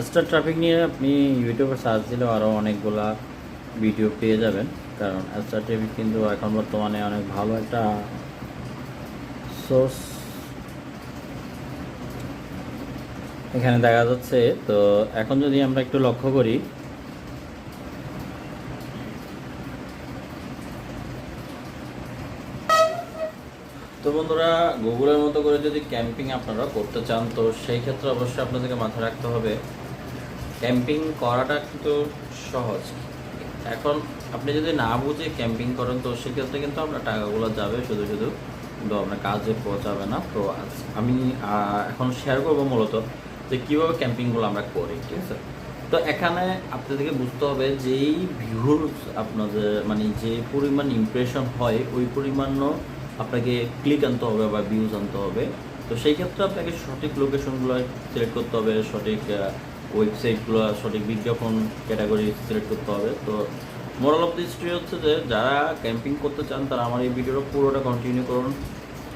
স্টার ট্রাফিক নিয়ে আপনি ইউটিউবে সার্চ দিলেও আরও অনেকগুলা ভিডিও পেয়ে যাবেন, কারণ স্টার ট্রাফিক কিন্তু এখন বর্তমানে অনেক ভালো একটা সোর্স এখানে দেখা যাচ্ছে। তো এখন যদি আমরা একটু লক্ষ্য করি, তো বন্ধুরা গুগলের মতো করে যদি ক্যাম্পিং আপনারা করতে চান তো সেই ক্ষেত্রে অবশ্যই আপনাদেরকে মাথায় রাখতে হবে ক্যাম্পিং করাটা কিন্তু সহজ। এখন আপনি যদি না বুঝে ক্যাম্পিং করেন তো সেক্ষেত্রে কিন্তু আপনার টাকাগুলো যাবে শুধু শুধু, কিন্তু আপনার কাজে পৌঁছাবে না। তো আমি এখন শেয়ার করবো মূলত যে কীভাবে ক্যাম্পিংগুলো আমরা করি, ঠিক আছে। তো এখানে আপনাদেরকে বুঝতে হবে যেই ভিউজ আপনাদের মানে যে পরিমাণ ইমপ্রেশন হয় ওই পরিমাণও আপনাকে ক্লিক আনতে হবে বা ভিউজ আনতে হবে। তো সেই ক্ষেত্রে আপনাকে সঠিক লোকেশনগুলো সিলেক্ট করতে হবে, সঠিক ওয়েবসাইটগুলো, সঠিক বিজ্ঞাপন ক্যাটাগরি সিলেক্ট করতে হবে। তো মোরাল অফ দি স্টোরি হচ্ছে যে যারা ক্যাম্পিং করতে চান তারা আমার এই ভিডিওটা পুরোটা কন্টিনিউ করুন।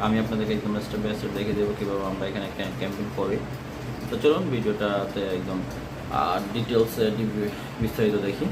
আমি আপনাদেরকে একদম স্টেপ বাই স্টেপ দেখে দেবো কীভাবে আমরা এখানে ক্যাম্পিং করি। তো চলুন ভিডিওটাতে একদম ডিটেলসে বিস্তারিত দেখি।